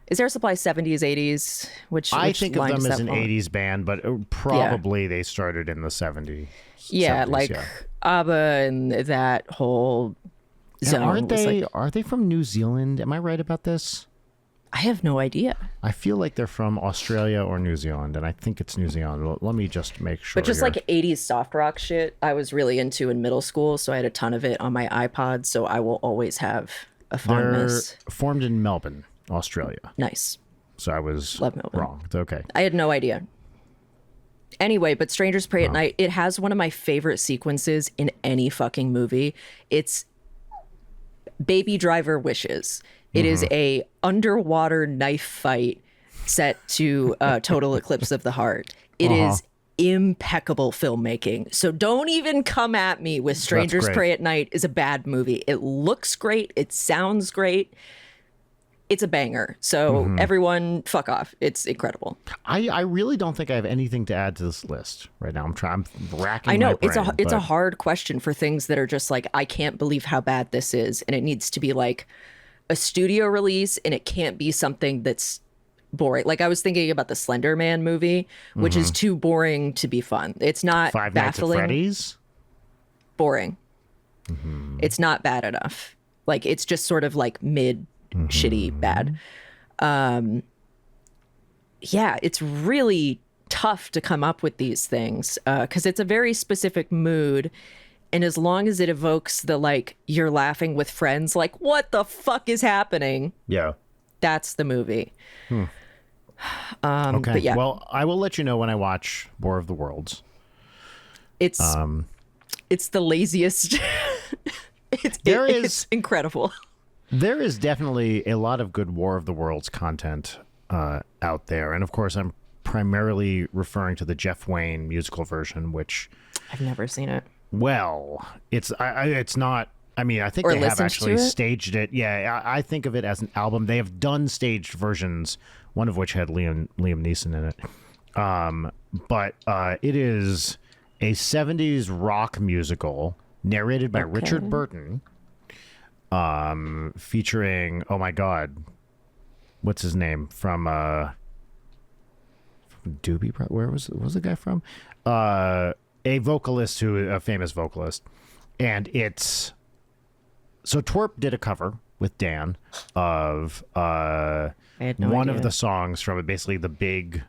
Speaker 2: is Air Supply 70s, 80s? Which
Speaker 1: I think of them as an
Speaker 2: fall?
Speaker 1: 80s band, but probably they started in the 70s.
Speaker 2: Yeah,
Speaker 1: 70s,
Speaker 2: like ABBA and that whole zone.
Speaker 1: Are they from New Zealand? Am I right about this?
Speaker 2: I have no idea.
Speaker 1: I feel like they're from Australia or New Zealand, and I think it's New Zealand. Let me just make sure.
Speaker 2: But just like 80s soft rock shit, I was really into in middle school, so I had a ton of it on my iPod, so I will always have a fondness.
Speaker 1: They're formed in Melbourne, Australia.
Speaker 2: Nice.
Speaker 1: So I was
Speaker 2: Love Melbourne.
Speaker 1: wrong. It's okay.
Speaker 2: I had no idea. Anyway, but Strangers Pray at Night, it has one of my favorite sequences in any fucking movie. It's Baby Driver Wishes. It is a underwater knife fight set to Total Eclipse of the Heart. It is impeccable filmmaking. So don't even come at me with Strangers Pray at Night is a bad movie. It looks great. It sounds great. It's a banger. So everyone, fuck off. It's incredible.
Speaker 1: I really don't think I have anything to add to this list right now. I'm racking.
Speaker 2: I know
Speaker 1: my brain,
Speaker 2: it's a hard question for things that are just like, I can't believe how bad this is, and it needs to be like a studio release, and it can't be something that's boring. Like I was thinking about the Slender Man movie, which is too boring to be fun. It's not
Speaker 1: Five Nights at
Speaker 2: baffling.
Speaker 1: Freddy's.
Speaker 2: Boring. It's not bad enough. Like it's just sort of like mid. Shitty bad. Yeah, it's really tough to come up with these things because it's a very specific mood, and as long as it evokes the like you're laughing with friends like what the fuck is happening, that's the movie.
Speaker 1: Okay,
Speaker 2: but yeah,
Speaker 1: well, I will let you know when I watch War of the Worlds.
Speaker 2: It's the laziest. It's incredible.
Speaker 1: There is definitely a lot of good War of the Worlds content out there. And of course, I'm primarily referring to the Jeff Wayne musical version, which
Speaker 2: I've never seen it.
Speaker 1: Well, it's not. I mean, I think
Speaker 2: Or
Speaker 1: they have
Speaker 2: listened
Speaker 1: actually
Speaker 2: to it?
Speaker 1: staged it. Yeah, I think of it as an album. They have done staged versions, one of which had Liam Neeson in it. But it is a 70s rock musical narrated by Richard Burton. Featuring, oh my God, what's his name from Doobie? Where was the guy from? A vocalist a famous vocalist, and it's so Twerp did a cover with Dan of
Speaker 2: I had no
Speaker 1: one
Speaker 2: idea.
Speaker 1: of the songs from it, basically the big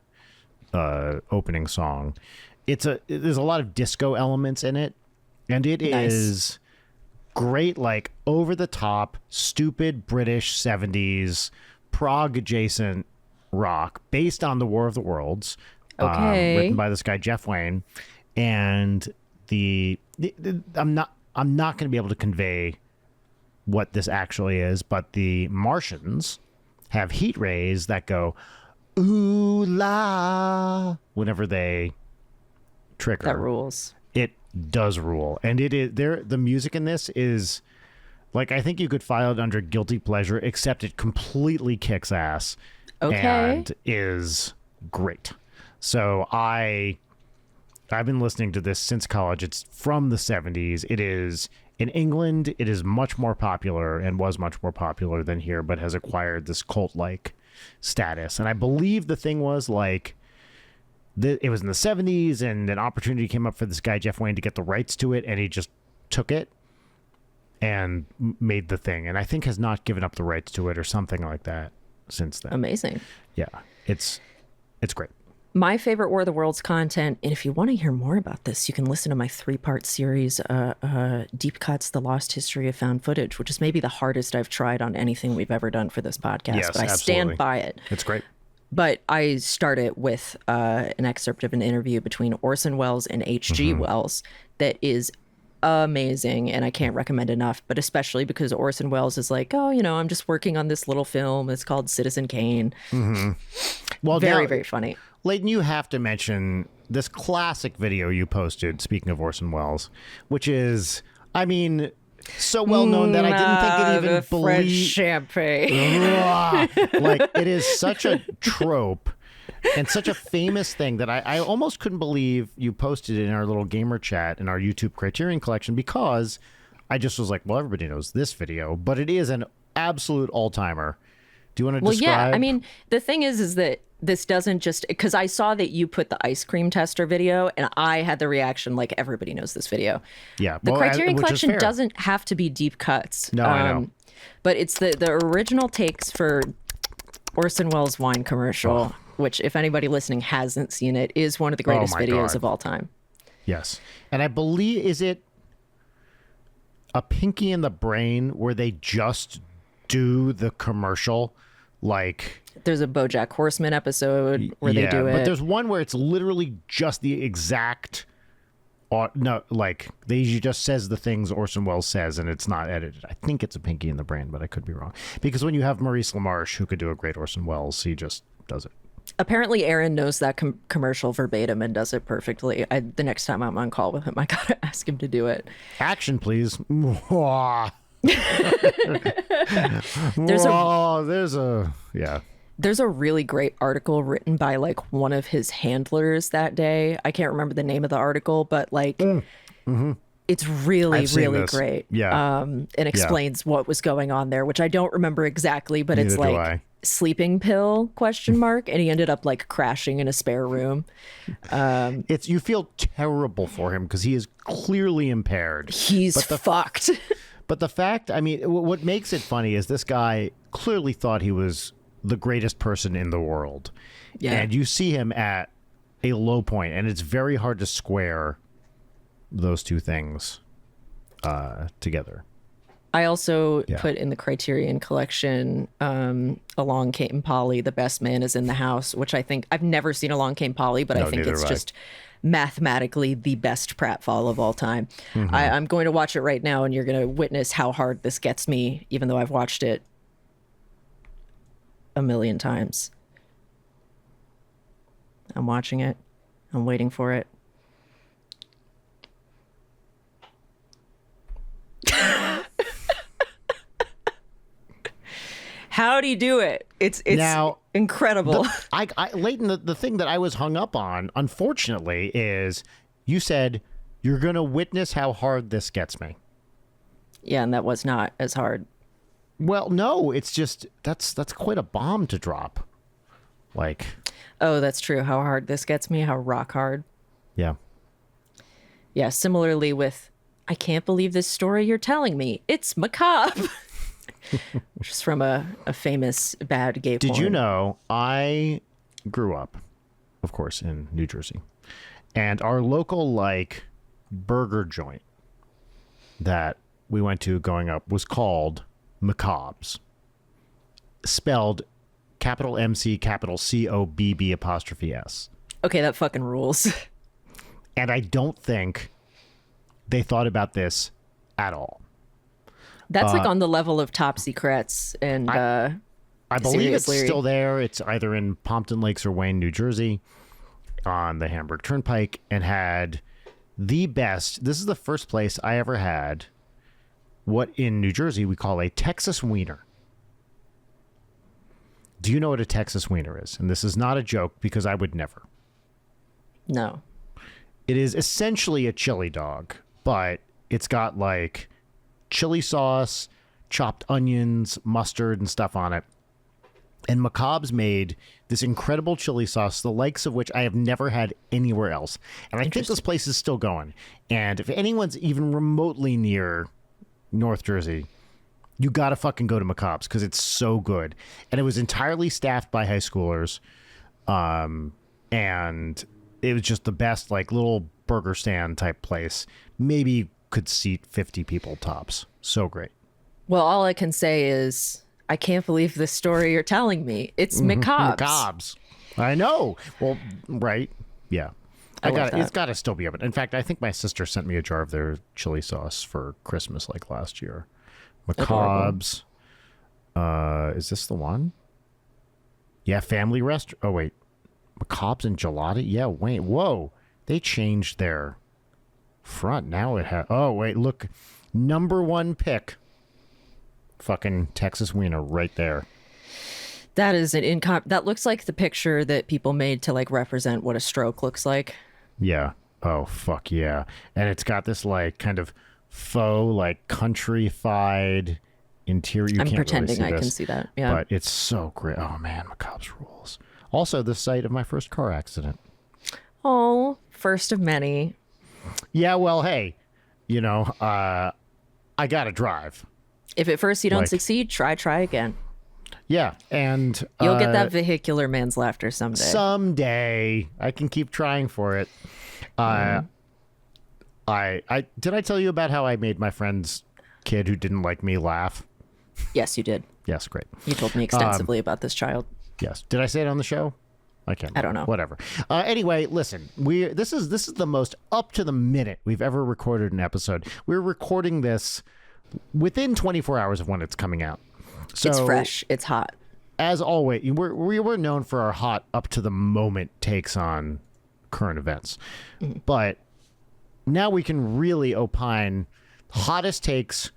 Speaker 1: opening song. There's a lot of disco elements in it, and it is great, like over the top, stupid British 70s prog adjacent rock based on the War of the Worlds, written by this guy Jeff Wayne. And I'm not going to be able to convey what this actually is, but the Martians have heat rays that go ooh la whenever they trigger.
Speaker 2: That rules.
Speaker 1: It does rule, and it is there. The music in this is like, I think you could file it under guilty pleasure, except it completely kicks ass and is great. So I've been listening to this since college. It's from the 70s. It is in England. It is much more popular and was much more popular than here, but has acquired this cult-like status. And I believe the thing was like, it was in the 70s, and an opportunity came up for this guy, Jeff Wayne, to get the rights to it, and he just took it and made the thing. And I think has not given up the rights to it or something like that since then.
Speaker 2: Amazing.
Speaker 1: Yeah, it's great.
Speaker 2: My favorite War of the Worlds content, and if you want to hear more about this, you can listen to my 3-part series, Deep Cuts, The Lost History of Found Footage, which is maybe the hardest I've tried on anything we've ever done for this podcast.
Speaker 1: Yes,
Speaker 2: but I
Speaker 1: absolutely.
Speaker 2: stand by it.
Speaker 1: It's great.
Speaker 2: But I start it with an excerpt of an interview between Orson Welles and H.G. Wells that is amazing, and I can't recommend enough, but especially because Orson Welles is like, oh, I'm just working on this little film. It's called Citizen Kane.
Speaker 1: Well,
Speaker 2: Very funny.
Speaker 1: Leighton, you have to mention this classic video you posted, speaking of Orson Welles, which is, I mean, so well known that I didn't think it even
Speaker 2: French champagne.
Speaker 1: Like, it is such a trope and such a famous thing that I almost couldn't believe you posted it in our little gamer chat in our YouTube Criterion collection, because I just was like, well, everybody knows this video, but it is an absolute all-timer. Do you want to describe?
Speaker 2: Yeah, I mean, the thing is that this doesn't just, because I saw that you put the ice cream tester video, and I had the reaction like everybody knows this video.
Speaker 1: Yeah,
Speaker 2: The Criterion
Speaker 1: which is
Speaker 2: Collection
Speaker 1: fair.
Speaker 2: doesn't have to be deep cuts.
Speaker 1: No, I know.
Speaker 2: But it's the original takes for Orson Welles' wine commercial, which, if anybody listening hasn't seen it, is one of the greatest
Speaker 1: my
Speaker 2: videos
Speaker 1: God.
Speaker 2: of all time.
Speaker 1: Yes. And I believe, is it a Pinky in the Brain where they just do the commercial? Like,
Speaker 2: There's a BoJack Horseman episode where they do it.
Speaker 1: But there's one where it's literally just the exact, no, like he just says the things Orson Welles says, and it's not edited. I think it's a Pinky in the Brain, but I could be wrong. Because when you have Maurice LaMarche, who could do a great Orson Welles, he just does it.
Speaker 2: Apparently, Aaron knows that commercial verbatim and does it perfectly. The next time I'm on call with him, I gotta ask him to do it.
Speaker 1: Action, please.
Speaker 2: There's a really great article written by like one of his handlers that day. I can't remember the name of the article, but like it's really, really great.
Speaker 1: Yeah.
Speaker 2: And explains what was going on there, which I don't remember exactly, but it's
Speaker 1: Neither do
Speaker 2: like
Speaker 1: I.
Speaker 2: sleeping pill ? And he ended up like crashing in a spare room.
Speaker 1: You feel terrible for him because he is clearly impaired.
Speaker 2: He's fucked.
Speaker 1: But the fact, I mean, what makes it funny is this guy clearly thought he was the greatest person in the world.
Speaker 2: Yeah.
Speaker 1: And you see him at a low point, and it's very hard to square those two things together.
Speaker 2: I also put in the Criterion collection, Along Came Polly, The Best Man is in the House, which I think I've never seen Along Came Polly, but I think it's just mathematically the best pratfall of all time. I'm going to watch it right now, and you're going to witness how hard this gets me, even though I've watched it a million times. I'm watching it. I'm waiting for it. How'd he do it? It's now, incredible.
Speaker 1: Leighton, the thing that I was hung up on, unfortunately, is you said you're going to witness how hard this gets me.
Speaker 2: Yeah, and that was not as hard.
Speaker 1: Well, no, it's just that's quite a bomb to drop. Like,
Speaker 2: oh, that's true. How hard this gets me, how rock hard.
Speaker 1: Yeah.
Speaker 2: Yeah, similarly with I can't believe this story you're telling me. It's macabre. Which is from a famous bad gay porn.
Speaker 1: Did you know I grew up, of course, in New Jersey, and our local like burger joint that we went to growing up was called Macabre's, spelled capital MC, capital COBB''S.
Speaker 2: Okay, that fucking rules.
Speaker 1: And I don't think they thought about this at all.
Speaker 2: That's like on the level of Top Secrets and
Speaker 1: I believe
Speaker 2: Serious
Speaker 1: it's
Speaker 2: Leary.
Speaker 1: still there. It's either in Pompton Lakes or Wayne, New Jersey, on the Hamburg Turnpike, and had the best. This is the first place I ever had what in New Jersey we call a Texas wiener. Do you know what a Texas wiener is? And this is not a joke because I would never.
Speaker 2: No.
Speaker 1: It is essentially a chili dog, but it's got like chili sauce, chopped onions, mustard, and stuff on it. And Macabre's made this incredible chili sauce, the likes of which I have never had anywhere else. And I think this place is still going. And if anyone's even remotely near North Jersey, you got to fucking go to Macabre's because it's so good. And it was entirely staffed by high schoolers. And it was just the best, like, little burger stand type place. Maybe could seat 50 people tops. So great.
Speaker 2: Well, all I can say is I can't believe this story you're telling me. It's Macabre's.
Speaker 1: Macabre's. I know. Well, right. Yeah. It's got to still be open. In fact, I think my sister sent me a jar of their chili sauce for Christmas like last year. Macabre's. Is this the one? Yeah, family restaurant. Oh, wait. Macabre's and Gelati? Yeah, wait. Whoa. They changed their front. Now it has... Oh, wait. Look. Number one pick. Fucking Texas wiener right there.
Speaker 2: That is an that looks like the picture that people made to like represent what a stroke looks like.
Speaker 1: Yeah. Oh, fuck yeah. And it's got this like kind of faux like countrified interior.
Speaker 2: I'm pretending I can see that. Yeah.
Speaker 1: But it's so great. Oh man, Macabre's rules. Also the site of my first car accident.
Speaker 2: Oh, first of many.
Speaker 1: Yeah, well, hey, you know, I gotta drive.
Speaker 2: If at first you don't succeed, try again.
Speaker 1: Yeah, and
Speaker 2: you'll get that vehicular manslaughter someday.
Speaker 1: Someday, I can keep trying for it. I did I tell you about how I made my friend's kid who didn't like me laugh?
Speaker 2: Yes, you did.
Speaker 1: Yes, great.
Speaker 2: You told me extensively about this child.
Speaker 1: Yes. Did I say it on the show? I can't remember.
Speaker 2: I don't know.
Speaker 1: Whatever. Anyway, listen. This is the most up to the minute we've ever recorded an episode. We're recording this within 24 hours of when it's coming out. So
Speaker 2: it's fresh. It's hot.
Speaker 1: as always, we were known for our hot up to the moment takes on current events, but now we can really opine hottest takes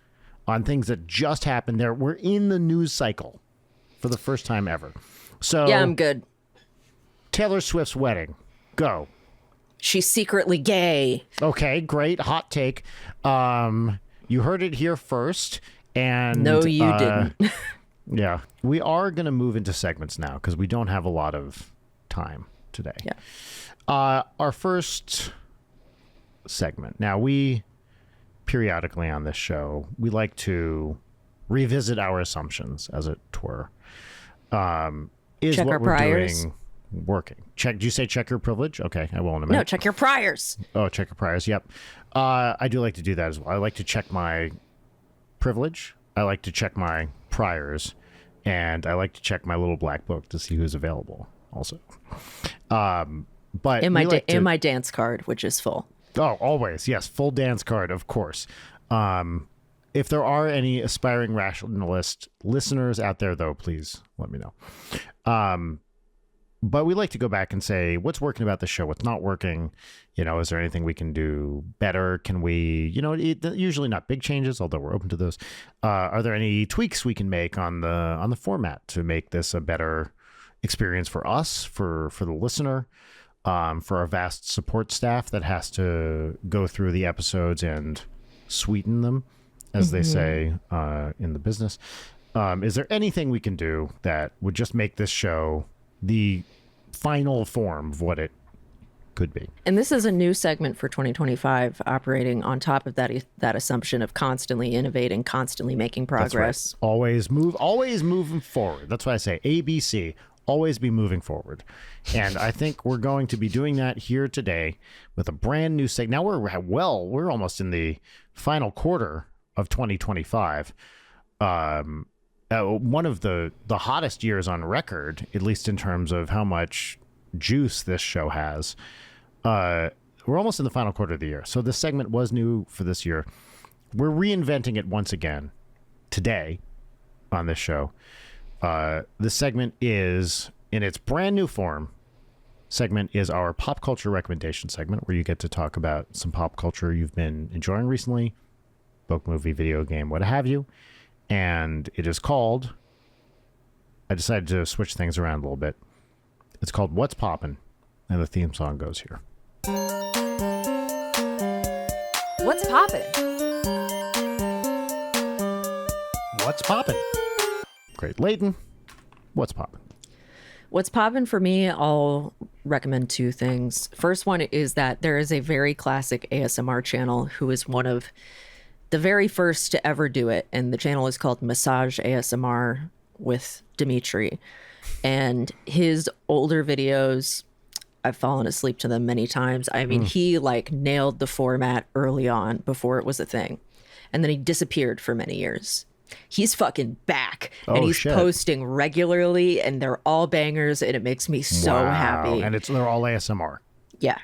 Speaker 1: on things that just happened. We're in the news cycle for the first time ever. So
Speaker 2: Yeah, I'm good.
Speaker 1: Taylor Swift's wedding. Go.
Speaker 2: She's secretly gay.
Speaker 1: Okay, great. Hot take. You heard it here first. And
Speaker 2: no, you didn't.
Speaker 1: Yeah. We are going to move into segments now because we don't have a lot of time today.
Speaker 2: Yeah.
Speaker 1: Our first segment. Now, we periodically on this show, we like to revisit our assumptions, as it were. Is
Speaker 2: check
Speaker 1: what
Speaker 2: our
Speaker 1: we're
Speaker 2: priors.
Speaker 1: doing working? Check. Do you say check your privilege? Okay, I will in a minute.
Speaker 2: No, check your priors.
Speaker 1: Oh, check your priors. Yep. I do like to do that as well. I like to check my privilege. I like to check my priors, and I like to check my little black book to see who's available. Also, but
Speaker 2: in my dance card, which is full.
Speaker 1: Oh, always. Yes. Full dance card, of course. If there are any aspiring rationalist listeners out there, though, please let me know. But we like to go back and say, what's working about the show? What's not working? Is there anything we can do better? Can we, usually not big changes, although we're open to those. Are there any tweaks we can make on the format to make this a better experience for us, for the listener? For our vast support staff that has to go through the episodes and sweeten them, as they say in the business. Is there anything we can do that would just make this show the final form of what it could be?
Speaker 2: And this is a new segment for 2025, operating on top of that assumption of constantly innovating, constantly making progress.
Speaker 1: That's right. Always moving forward. That's why I say ABC. Always be moving forward. And I think we're going to be doing that here today with a brand new segment. Now we're almost in the final quarter of 2025. One of the hottest years on record, at least in terms of how much juice this show has. We're almost in the final quarter of the year. So this segment was new for this year. We're reinventing it once again today on this show. This segment is in its brand new form. Segment is our pop culture recommendation segment, where you get to talk about some pop culture you've been enjoying recently, book, movie, video game, what have you. And it is called, I decided to switch things around a little bit. It's called What's Poppin', and the theme song goes here.
Speaker 2: What's poppin'?
Speaker 1: What's poppin'? Great. Leighton, what's poppin'?
Speaker 2: What's poppin' for me, I'll recommend two things. First one is that there is a very classic ASMR channel who is one of the very first to ever do it. And the channel is called Massage ASMR with Dimitri. And his older videos, I've fallen asleep to them many times. I mean, he nailed the format early on before it was a thing. And then he disappeared for many years. He's fucking back, and he's posting regularly, and they're all bangers, and it makes me so happy.
Speaker 1: And they're all ASMR.
Speaker 2: Yeah,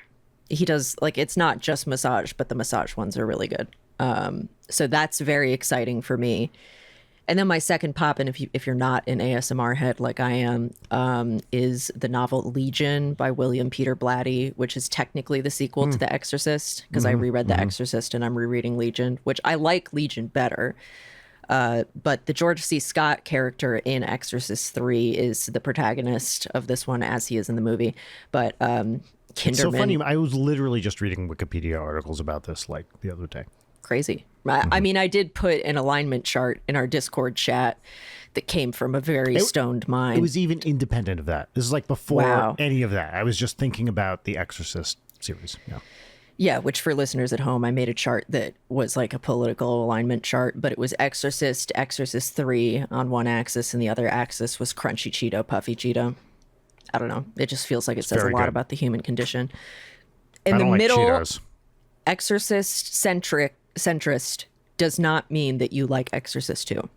Speaker 2: he does, it's not just massage, but the massage ones are really good. So that's very exciting for me. And then my second pop-in, if you're not an ASMR head like I am, is the novel Legion by William Peter Blatty, which is technically the sequel to The Exorcist, because I reread The Exorcist and I'm rereading Legion, which I like Legion better. But the George C. Scott character in Exorcist 3 is the protagonist of this one, as he is in the movie. But Kinderman...
Speaker 1: It's so funny. I was literally just reading Wikipedia articles about this the other day.
Speaker 2: Crazy. I mean, I did put an alignment chart in our Discord chat that came from a very stoned mind.
Speaker 1: It was even independent of that. This is before any of that. I was just thinking about the Exorcist series. Yeah.
Speaker 2: Yeah, which for listeners at home, I made a chart that was like a political alignment chart, but it was Exorcist 3 on one axis, and the other axis was Crunchy Cheeto, Puffy Cheeto. I don't know. It just feels like it says a lot about the human condition. In the middle,
Speaker 1: Cheetos.
Speaker 2: Exorcist centrist does not mean that you like Exorcist 2.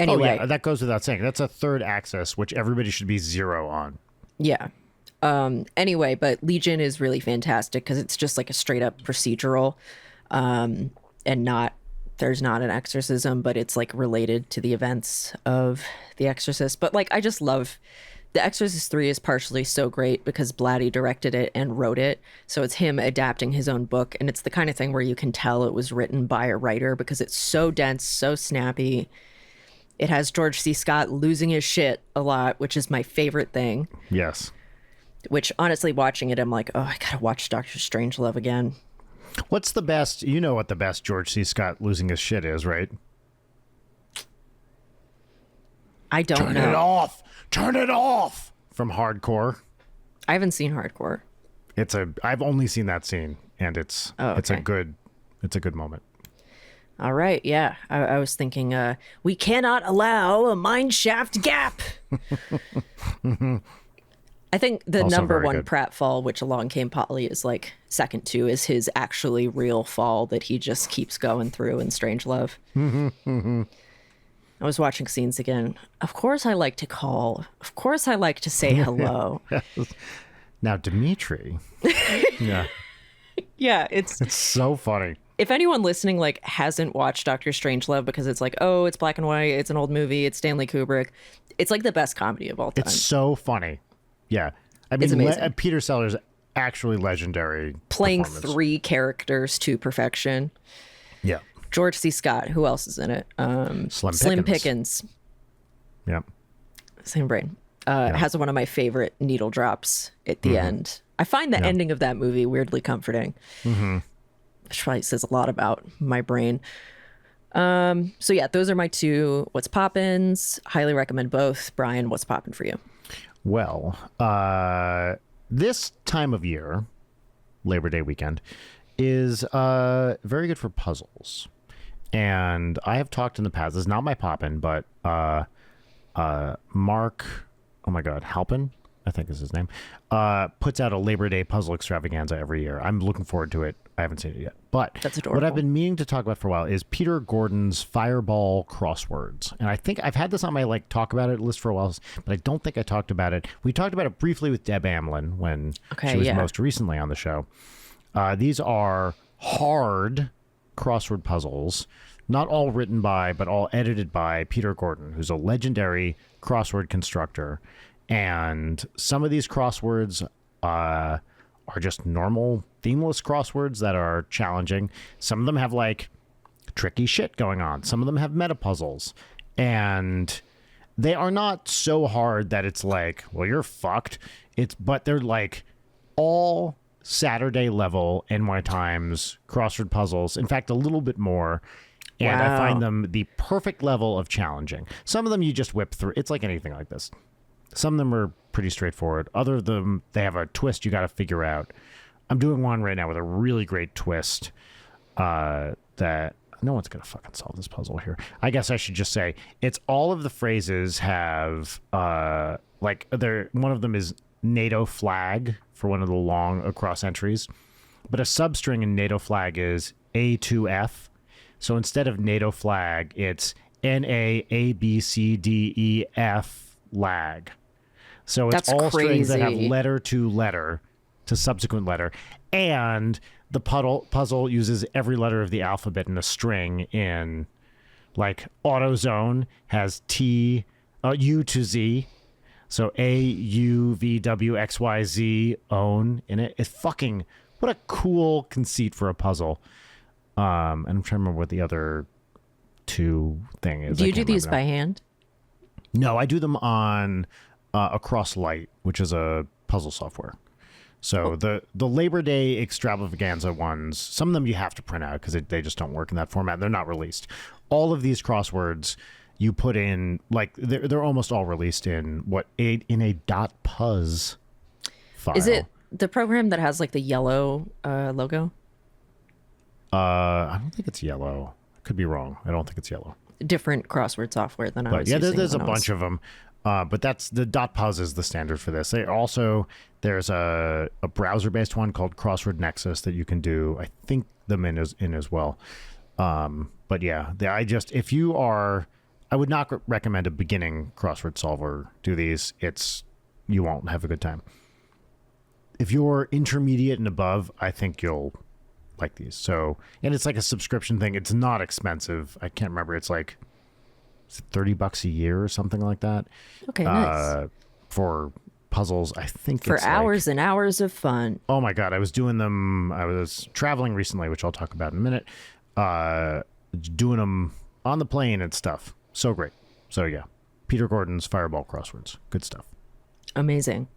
Speaker 2: Anyway.
Speaker 1: Oh, yeah, that goes without saying. That's a third axis, which everybody should be 0 on.
Speaker 2: Yeah. Anyway, but Legion is really fantastic because it's just like a straight up procedural, and not there's not an exorcism, but it's like related to the events of The Exorcist. But like, I just love The Exorcist 3 is partially so great because Blatty directed it and wrote it. So it's him adapting his own book. And it's the kind of thing where you can tell it was written by a writer because it's so dense, so snappy. It has George C. Scott losing his shit a lot, which is my favorite thing.
Speaker 1: Yes.
Speaker 2: Which, honestly, watching it, I'm like, oh, I gotta watch Doctor Strangelove again.
Speaker 1: What's the best, you know what the best George C. Scott losing his shit is, right?
Speaker 2: I don't know.
Speaker 1: Turn it off! Turn it off! From Hardcore.
Speaker 2: I haven't seen Hardcore.
Speaker 1: I've only seen that scene, and it's a good moment.
Speaker 2: All right, yeah. I was thinking, we cannot allow a mine shaft gap. I think the
Speaker 1: Also
Speaker 2: number
Speaker 1: very
Speaker 2: one
Speaker 1: good.
Speaker 2: pratfall, which Along Came Polly is like second to, is his actually real fall that he just keeps going through in Strangelove. I was watching scenes again. Of course I like to call. Of course I like to say hello.
Speaker 1: Now, Dimitri. Yeah.
Speaker 2: Yeah, it's
Speaker 1: So funny.
Speaker 2: if anyone listening like hasn't watched Doctor Strangelove because it's like, oh, it's black and white, it's an old movie, it's Stanley Kubrick. It's like the best comedy of all time.
Speaker 1: It's so funny. Yeah. I mean,
Speaker 2: It's amazing.
Speaker 1: Peter Sellers actually legendary.
Speaker 2: Playing
Speaker 1: performance.
Speaker 2: 3 characters to perfection.
Speaker 1: Yeah.
Speaker 2: George C. Scott. Who else is in it?
Speaker 1: Slim
Speaker 2: Pickens.
Speaker 1: Yeah.
Speaker 2: Same brain. Has one of my favorite needle drops at the end. I find the ending of that movie weirdly comforting. Which probably says a lot about my brain. So yeah, those are my 2 What's Poppins. Highly recommend both. Brian, what's poppin' for you?
Speaker 1: Well, this time of year, Labor Day weekend, is very good for puzzles. And I have talked in the past, this is not my poppin', but Mark, oh my God, Halpin, I think is his name, puts out a Labor Day puzzle extravaganza every year. I'm looking forward to it. I haven't seen it yet. But
Speaker 2: That's adorable.
Speaker 1: what I've been meaning to talk about for a while is Peter Gordon's Fireball crosswords. And I think I've had this on my talk about it list for a while, but I don't think I talked about it. We talked about it briefly with Deb Amlin when she was most recently on the show. These are hard crossword puzzles, not all written by, but all edited by Peter Gordon, who's a legendary crossword constructor. And some of these crosswords are just normal themeless crosswords that are challenging. Some of them have tricky shit going on. Some of them have meta puzzles. And they are not so hard that it's like, well, you're fucked. But they're all Saturday level NY Times crossword puzzles. In fact, a little bit more. And I find them the perfect level of challenging. Some of them you just whip through. It's like anything like this. Some of them are pretty straightforward. Other of them, they have a twist you got to figure out. I'm doing one right now with a really great twist that no one's going to fucking solve this puzzle here. I guess I should just say it's all of the phrases have one of them is NATO flag for one of the long across entries, but a substring in NATO flag is A2F. So instead of NATO flag, it's NAABCDEF lag. So it's
Speaker 2: That's
Speaker 1: all
Speaker 2: crazy.
Speaker 1: strings that have letter to subsequent letter. And the puzzle uses every letter of the alphabet in a string in AutoZone has T, U to Z. So AUVWXYZ own in it. It's fucking, what a cool conceit for a puzzle. And I'm trying to remember what the other 2 thing is.
Speaker 2: Do you do these by hand?
Speaker 1: No, I do them on Across Light, which is a puzzle software. So the Labor Day extravaganza ones, some of them you have to print out because they just don't work in that format. They're not released. All of these crosswords you put in, they're almost all released in in a .puz file.
Speaker 2: Is it the program that has the yellow logo?
Speaker 1: I don't think it's yellow. Could be wrong. I don't think it's yellow.
Speaker 2: Different crossword software than I was
Speaker 1: Yeah,
Speaker 2: using.
Speaker 1: there's a
Speaker 2: when I was-
Speaker 1: bunch of them. But that's the .puz is the standard for this. There's a browser-based one called Crossword Nexus that you can do. I think them in as well. But yeah, I would not recommend a beginning crossword solver do these. You won't have a good time. If you're intermediate and above, I think you'll like these. So, and it's like a subscription thing. It's not expensive. I can't remember. It's like $30 a year or something like that.
Speaker 2: Okay, nice.
Speaker 1: For puzzles, I think
Speaker 2: For
Speaker 1: it's
Speaker 2: hours and hours of fun.
Speaker 1: Oh my God, I was doing them. I was traveling recently, which I'll talk about in a minute. Doing them on the plane and stuff. So great. So yeah, Peter Gordon's Fireball Crosswords. Good stuff.
Speaker 2: Amazing.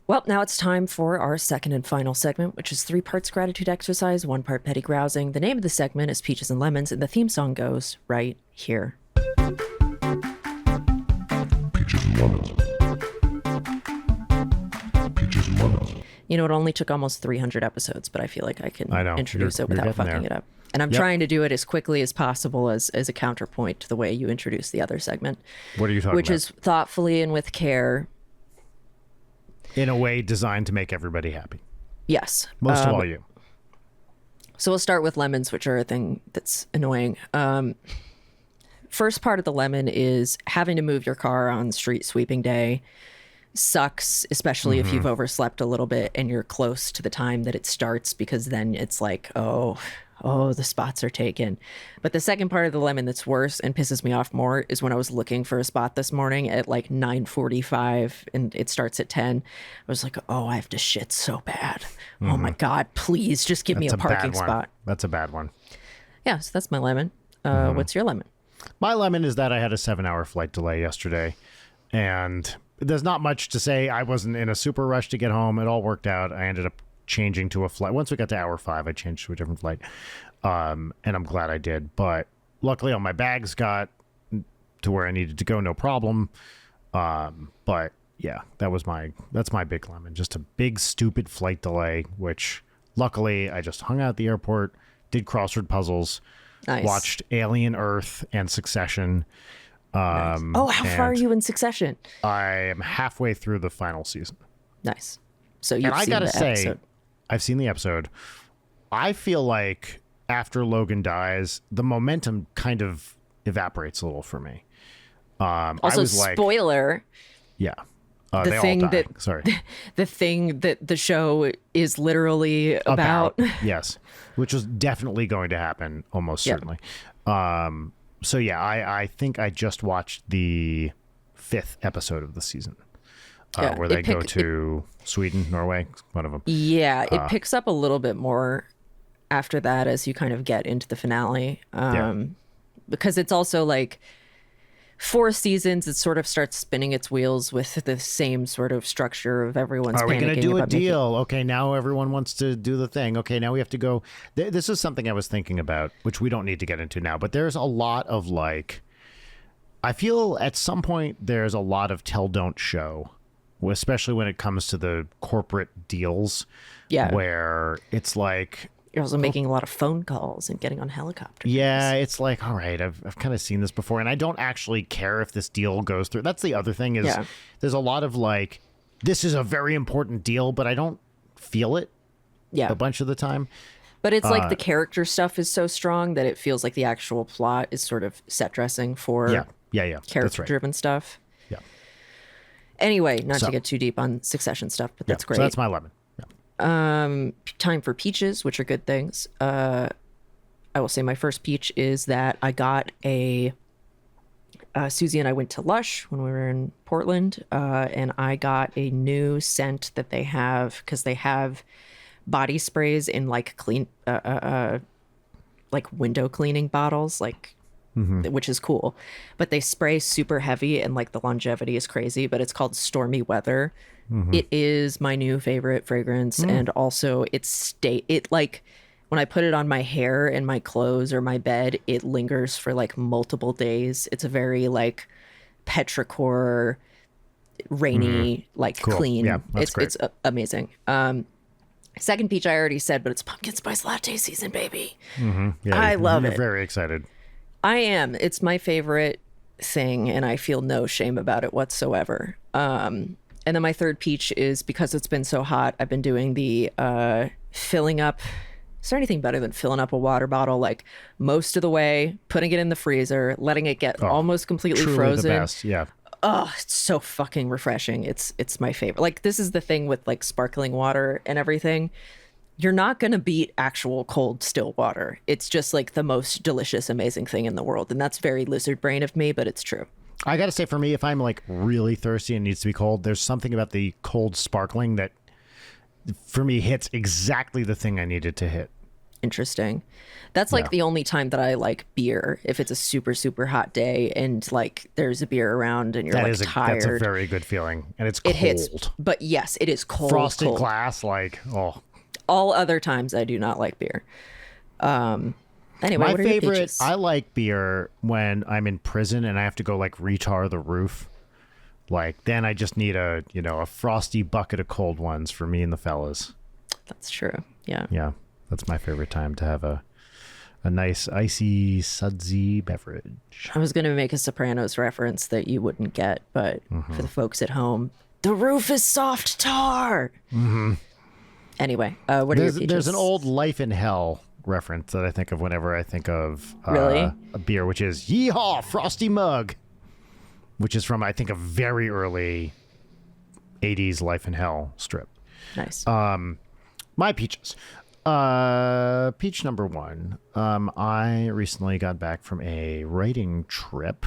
Speaker 2: Well, now it's time for our second and final segment, which is 3 parts gratitude exercise, 1 part petty grousing. The name of the segment is Peaches and Lemons, and the theme song goes right here.
Speaker 3: Peaches and lemons. Peaches and lemons.
Speaker 2: You know, it only took almost 300 episodes, but I feel like I can introduce it
Speaker 1: you're
Speaker 2: without
Speaker 1: getting
Speaker 2: fucking
Speaker 1: there.
Speaker 2: it up. And I'm trying to do it as quickly as possible as a counterpoint to the way you introduce the other segment.
Speaker 1: What are you talking
Speaker 2: which
Speaker 1: about?
Speaker 2: is thoughtfully and with care.
Speaker 1: In a way designed to make everybody happy.
Speaker 2: Yes.
Speaker 1: Most of all you.
Speaker 2: So we'll start with lemons, which are a thing that's annoying. First part of the lemon is having to move your car on street sweeping day. Sucks, especially if you've overslept a little bit and you're close to the time that it starts, because then it's like, oh, the spots are taken. But the second part of the lemon that's worse and pisses me off more is when I was looking for a spot this morning at like 9:45 and it starts at 10. I was like, oh, I have to shit so bad. Oh my God, please just give me a parking spot.
Speaker 1: That's a bad one.
Speaker 2: Yeah, so that's my lemon. What's your lemon?
Speaker 1: My lemon is that I had a 7-hour flight delay yesterday, and there's not much to say. I wasn't in a super rush to get home. It all worked out. I ended up changing to a flight. Once we got to hour 5, I changed to a different flight, and I'm glad I did. But luckily, all my bags got to where I needed to go, no problem. But yeah, that's my big lemon. Just a big stupid flight delay, which luckily I just hung out at the airport, did crossword puzzles,
Speaker 2: Nice.
Speaker 1: watched Alien Earth and Succession.
Speaker 2: Nice. Oh, how far are you in Succession?
Speaker 1: I am halfway through the final season.
Speaker 2: Nice. So you've
Speaker 1: I
Speaker 2: seen
Speaker 1: gotta
Speaker 2: the
Speaker 1: say,
Speaker 2: episode.
Speaker 1: I've seen the episode. I feel like after Logan dies, the momentum kind of evaporates a little for me. I
Speaker 2: Also,
Speaker 1: was like,
Speaker 2: spoiler,
Speaker 1: yeah,
Speaker 2: the
Speaker 1: they
Speaker 2: thing
Speaker 1: all die.
Speaker 2: that-
Speaker 1: Sorry,
Speaker 2: the thing that the show is literally about.
Speaker 1: yes, which was definitely going to happen, almost
Speaker 2: Yep.
Speaker 1: certainly. So yeah, I think I just watched the 5th episode of the season,
Speaker 2: Yeah,
Speaker 1: where
Speaker 2: it
Speaker 1: they go
Speaker 2: pick-
Speaker 1: to Sweden, Norway, one of them.
Speaker 2: Yeah, it picks up a little bit more after that as you kind of get into the finale. Because it's also like 4 seasons, it sort of starts spinning its wheels with the same sort of structure of everyone's
Speaker 1: Are we going to do a
Speaker 2: about making-
Speaker 1: deal? Okay, now everyone wants to do the thing. Okay, now we have to go. This is something I was thinking about, which we don't need to get into now, but there's a lot of like, I feel at some point there's a lot of tell don't show, especially when it comes to the corporate deals.
Speaker 2: Yeah.
Speaker 1: Where it's like,
Speaker 2: You're also making a lot of phone calls and getting on helicopters.
Speaker 1: yeah, it's like, all right, I've kind of seen this before, and I don't actually care if this deal goes through. That's the other thing is there's a lot of like, this is a very important deal, but I don't feel it
Speaker 2: Yeah.
Speaker 1: a bunch of the time.
Speaker 2: But it's like the character stuff is so strong that it feels like the actual plot is sort of set dressing for
Speaker 1: Yeah. That's right.
Speaker 2: character-driven stuff.
Speaker 1: Yeah.
Speaker 2: Anyway, not
Speaker 1: So-
Speaker 2: to get too deep on Succession stuff, but that's great.
Speaker 1: So that's my lemon. Yeah.
Speaker 2: Time for peaches, which are good things. I will say my first peach is that I got Susie and I went to Lush when we were in Portland, and I got a new scent that they have, because they have body sprays in like like window cleaning bottles, like which is cool, but they spray super heavy and like the longevity is crazy. But it's called Stormy Weather. It is my new favorite fragrance, and also it like when I put it on my hair and my clothes or my bed, it lingers for like multiple days. It's a very like petrichor, rainy, like
Speaker 1: Cool.
Speaker 2: clean.
Speaker 1: Yeah, that's great.
Speaker 2: It's amazing. Second peach I already said, but it's pumpkin spice latte season, baby.
Speaker 1: Yeah,
Speaker 2: I love
Speaker 1: you're
Speaker 2: it.
Speaker 1: very excited.
Speaker 2: I am. It's my favorite thing, and I feel no shame about it whatsoever. And then my third peach is because it's been so hot, I've been doing the filling up. Is there anything better than filling up a water bottle like most of the way, putting it in the freezer, letting it get almost completely
Speaker 1: Truly
Speaker 2: frozen?
Speaker 1: the best. Yeah.
Speaker 2: Oh, it's so fucking refreshing. It's my favorite. Like, this is the thing with like sparkling water and everything. you're not going to beat actual cold still water. It's just like the most delicious, amazing thing in the world. And that's very lizard brain of me, but it's true.
Speaker 1: I got to say, for me, if I'm like really thirsty and needs to be cold, there's something about the cold sparkling that for me hits exactly the thing I needed to hit.
Speaker 2: Interesting. That's like the only time that I like beer. If it's a super, super hot day and like there's a beer around and you're tired.
Speaker 1: That's a very good feeling. And it's cold.
Speaker 2: It hits, but yes, it is cold.
Speaker 1: Frosted
Speaker 2: cold.
Speaker 1: glass, like, oh.
Speaker 2: All other times I do not like beer. Anyway,
Speaker 1: my
Speaker 2: what are your
Speaker 1: favorite,
Speaker 2: peaches?
Speaker 1: I like beer when I'm in prison and I have to go like retar the roof. Like then I just need a frosty bucket of cold ones for me and the fellas.
Speaker 2: That's true. Yeah.
Speaker 1: Yeah. That's my favorite time to have a nice icy sudsy beverage.
Speaker 2: I was going to make a Sopranos reference that you wouldn't get, but for the folks at home, the roof is soft tar. Mm-hmm. Anyway, what are your peaches?
Speaker 1: There's an old Life in Hell reference that I think of whenever I think of
Speaker 2: really?
Speaker 1: A beer, which is Yeehaw, Frosty Mug, which is from, I think, a very early 80s Life in Hell strip.
Speaker 2: Nice.
Speaker 1: My peaches. Peach number one. I recently got back from a writing trip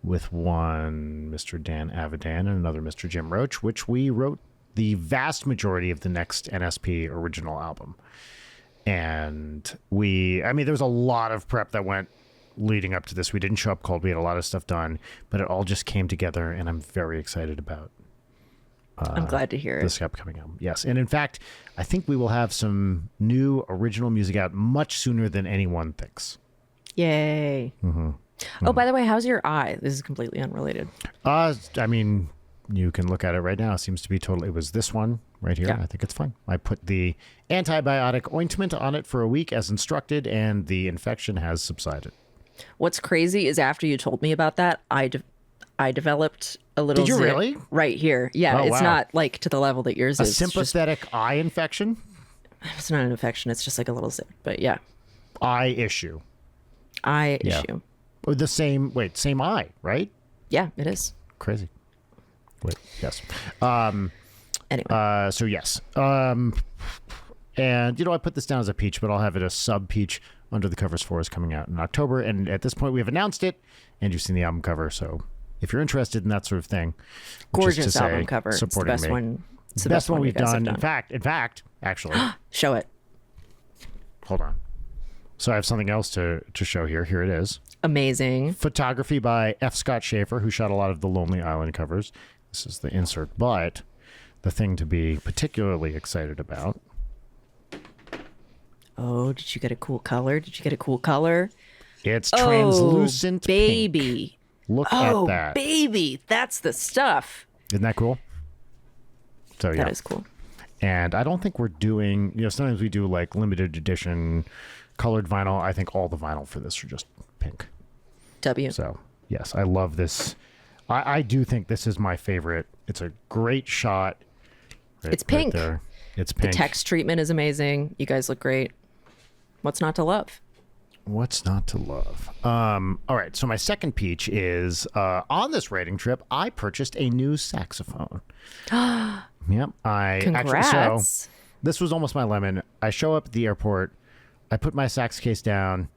Speaker 1: with one Mr. Dan Avidan and another Mr. Jim Roach, which we wrote the vast majority of the next NSP original album. And there was a lot of prep that went leading up to this. We didn't show up cold. We had a lot of stuff done, but it all just came together, and I'm very excited about
Speaker 2: I'm glad to hear
Speaker 1: this upcoming album. Yes. And in fact, I think we will have some new original music out much sooner than anyone thinks.
Speaker 2: Yay. Mm-hmm. Oh, by the way, how's your eye? This is completely unrelated.
Speaker 1: I mean, you can look at it right now. It seems to be totally, it was this one right here. Yeah. I think it's fine. I put the antibiotic ointment on it for a week as instructed, and the infection has subsided.
Speaker 2: What's crazy is after you told me about that, I developed a little
Speaker 1: Did you
Speaker 2: zit
Speaker 1: really?
Speaker 2: Right here. Yeah, it's not like to the level that yours is.
Speaker 1: A sympathetic eye infection?
Speaker 2: It's not an infection. It's just like a little zit. But yeah.
Speaker 1: Eye issue.
Speaker 2: Eye issue.
Speaker 1: Same eye, right?
Speaker 2: Yeah, it is.
Speaker 1: Crazy. Wait, yes.
Speaker 2: Anyway.
Speaker 1: So yes. And, I put this down as a peach, but I'll have it a sub peach. Under the Covers 4 is coming out in October. And at this point, we have announced it. And you've seen the album cover. So if you're interested in that sort of thing.
Speaker 2: Gorgeous album cover. It's the best one.
Speaker 1: It's the best one we've done. In fact, actually.
Speaker 2: Show it.
Speaker 1: Hold on. So I have something else to show here. Here it is.
Speaker 2: Amazing.
Speaker 1: Photography by F. Scott Schaefer, who shot a lot of the Lonely Island covers. This is the insert. But the thing to be particularly excited about.
Speaker 2: Oh, did you get a cool color?
Speaker 1: It's translucent
Speaker 2: baby.
Speaker 1: Pink. Look at that.
Speaker 2: Baby. That's the stuff.
Speaker 1: Isn't that cool? So yeah.
Speaker 2: That is cool.
Speaker 1: And I don't think we're doing, sometimes we do like limited edition colored vinyl. I think all the vinyl for this are just pink.
Speaker 2: W.
Speaker 1: So yes, I love this. I do think this is my favorite. It's a great shot.
Speaker 2: It's pink.
Speaker 1: Right there. It's pink.
Speaker 2: The text treatment is amazing. You guys look great. What's not to love?
Speaker 1: What's not to love? All right. So my second peach is on this writing trip, I purchased a new saxophone. Yep.
Speaker 2: Congrats.
Speaker 1: So this was almost my lemon. I show up at the airport. I put my sax case down.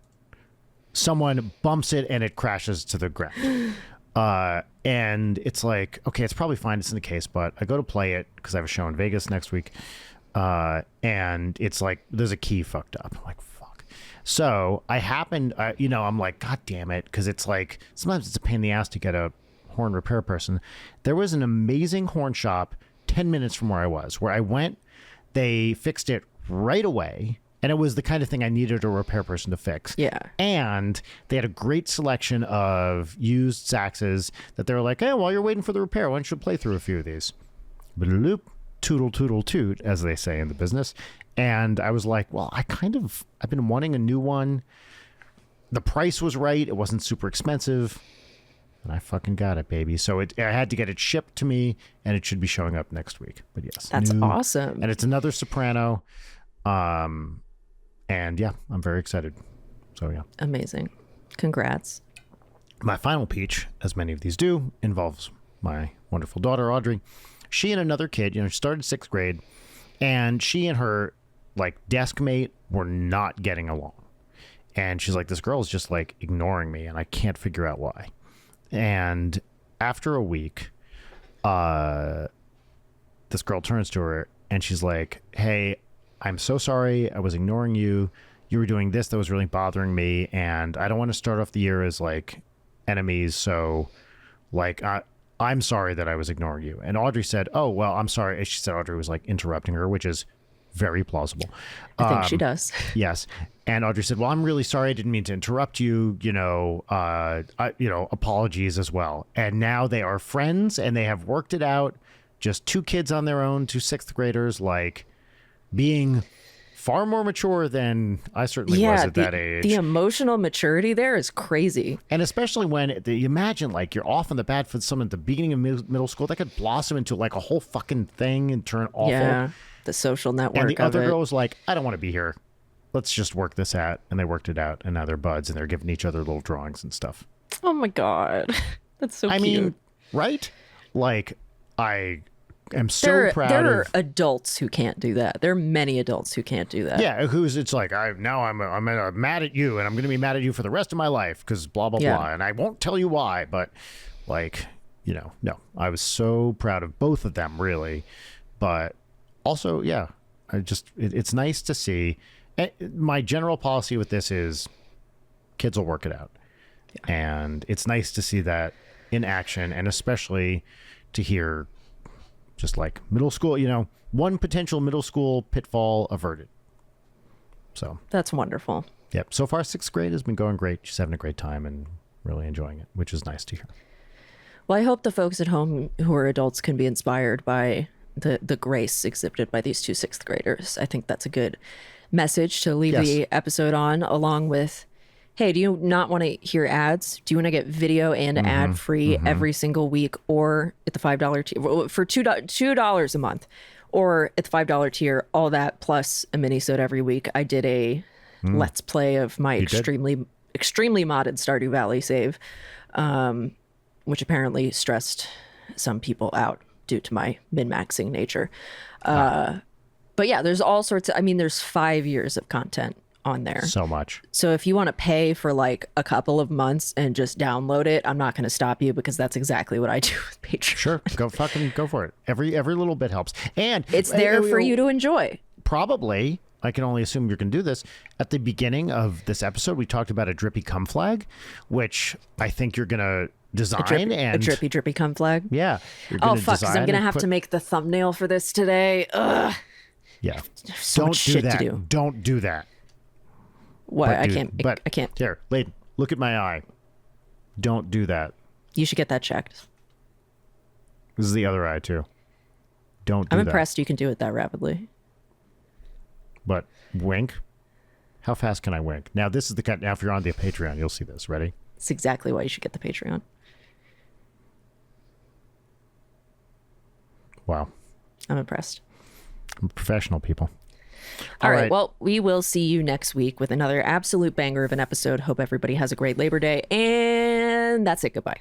Speaker 1: Someone bumps it and it crashes to the ground. And it's like, okay, it's probably fine. It's in the case, but I go to play it because I have a show in Vegas next week. And it's like, there's a key fucked up. I'm like, fuck. So I happened, I'm like, God damn it. Cause it's like, sometimes it's a pain in the ass to get a horn repair person. There was an amazing horn shop 10 minutes from where I was, where I went, they fixed it right away. And it was the kind of thing I needed a repair person to fix.
Speaker 2: Yeah.
Speaker 1: And they had a great selection of used saxes that they were like, hey, while you're waiting for the repair, why don't you play through a few of these? Bloop, tootle, tootle, toot, as they say in the business. And I was like, well, I've been wanting a new one. The price was right. It wasn't super expensive. And I fucking got it, baby. So I had to get it shipped to me, and it should be showing up next week. But yes.
Speaker 2: That's awesome.
Speaker 1: And it's another soprano. And yeah, I'm very excited. So yeah.
Speaker 2: Amazing. Congrats.
Speaker 1: My final peach, as many of these do, involves my wonderful daughter, Audrey. She and another kid, she started 6th grade, and she and her like desk mate were not getting along. And she's like, this girl is just like ignoring me and I can't figure out why. And after a week, this girl turns to her and she's like, hey, I'm so sorry. I was ignoring you. You were doing this that was really bothering me. And I don't want to start off the year as like enemies. So like, I'm sorry that I was ignoring you. And Audrey said, oh, well, I'm sorry. And she said Audrey was like interrupting her, which is very plausible.
Speaker 2: I think she does.
Speaker 1: Yes. And Audrey said, well, I'm really sorry. I didn't mean to interrupt you. Apologies as well. And now they are friends and they have worked it out. Just two kids on their own, two sixth graders, like being far more mature than I certainly was at that age.
Speaker 2: The emotional maturity there is crazy.
Speaker 1: And especially when you imagine like you're off on the bad foot someone at the beginning of middle school, that could blossom into like a whole fucking thing and turn awful.
Speaker 2: Yeah, the social network.
Speaker 1: And the other
Speaker 2: of it.
Speaker 1: girl was like, I don't want to be here. Let's just work this out. And they worked it out. And now they're buds and they're giving each other little drawings and stuff.
Speaker 2: Oh my God. That's so cute.
Speaker 1: I mean, right? Like, I am so proud
Speaker 2: there
Speaker 1: of...
Speaker 2: are adults who can't do that. There are many adults who can't do that.
Speaker 1: Yeah, it's like, I'm mad at you and I'm going to be mad at you for the rest of my life because blah, blah, blah. And I won't tell you why. But like, no, I was so proud of both of them, really. But also, yeah, it's nice to see. My general policy with this is kids will work it out. Yeah. And it's nice to see that in action, and especially to hear just like middle school, one potential middle school pitfall averted. So
Speaker 2: that's wonderful.
Speaker 1: Yep. So far, sixth grade has been going great. She's having a great time and really enjoying it, which is nice to hear.
Speaker 2: Well, I hope the folks at home who are adults can be inspired by the grace exhibited by these two sixth graders. I think that's a good message to leave the episode on, along with, hey, do you not want to hear ads? Do you want to get video and ad free every single week, or at the $5 tier for $2 a month, or at the $5 tier, all that plus a mini-sode every week? I did a let's play of my extremely modded Stardew Valley save, which apparently stressed some people out due to my min-maxing nature. But yeah, there's all sorts of, there's 5 years of content on there.
Speaker 1: So much.
Speaker 2: So if you want to pay for like a couple of months and just download it, I'm not going to stop you, because that's exactly what I do with Patreon.
Speaker 1: Sure. Go for it. Every little bit helps. And
Speaker 2: it's there for you to enjoy.
Speaker 1: Probably, I can only assume you're going to do this. At the beginning of this episode, we talked about a drippy cum flag, which I think you're going to design.
Speaker 2: A drippy cum flag?
Speaker 1: Yeah.
Speaker 2: Oh, fuck, because I'm going to have to make the thumbnail for this today. Ugh.
Speaker 1: Yeah.
Speaker 2: So much shit to do.
Speaker 1: Don't do that.
Speaker 2: What? I can't.
Speaker 1: Here, Leighton, look at my eye. Don't do that.
Speaker 2: You should get that checked.
Speaker 1: This is the other eye, too. Don't do that.
Speaker 2: I'm impressed you can do it that rapidly.
Speaker 1: But wink? How fast can I wink? Now, this is the cut. Now, if you're on the Patreon, you'll see this. Ready?
Speaker 2: It's exactly why you should get the Patreon.
Speaker 1: Wow.
Speaker 2: I'm impressed.
Speaker 1: I'm professional, people.
Speaker 2: All right. Well, we will see you next week with another absolute banger of an episode. Hope everybody has a great Labor Day. And that's it. Goodbye.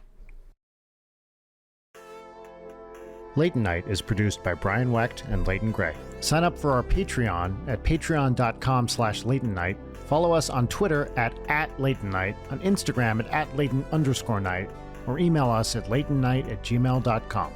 Speaker 1: Leighton Night is produced by Brian Wecht and Leighton Gray. Sign up for our Patreon at patreon.com/Leighton Night. Follow us on Twitter at Leighton Night, on Instagram at Leighton_Night, or email us at leightonnight@gmail.com.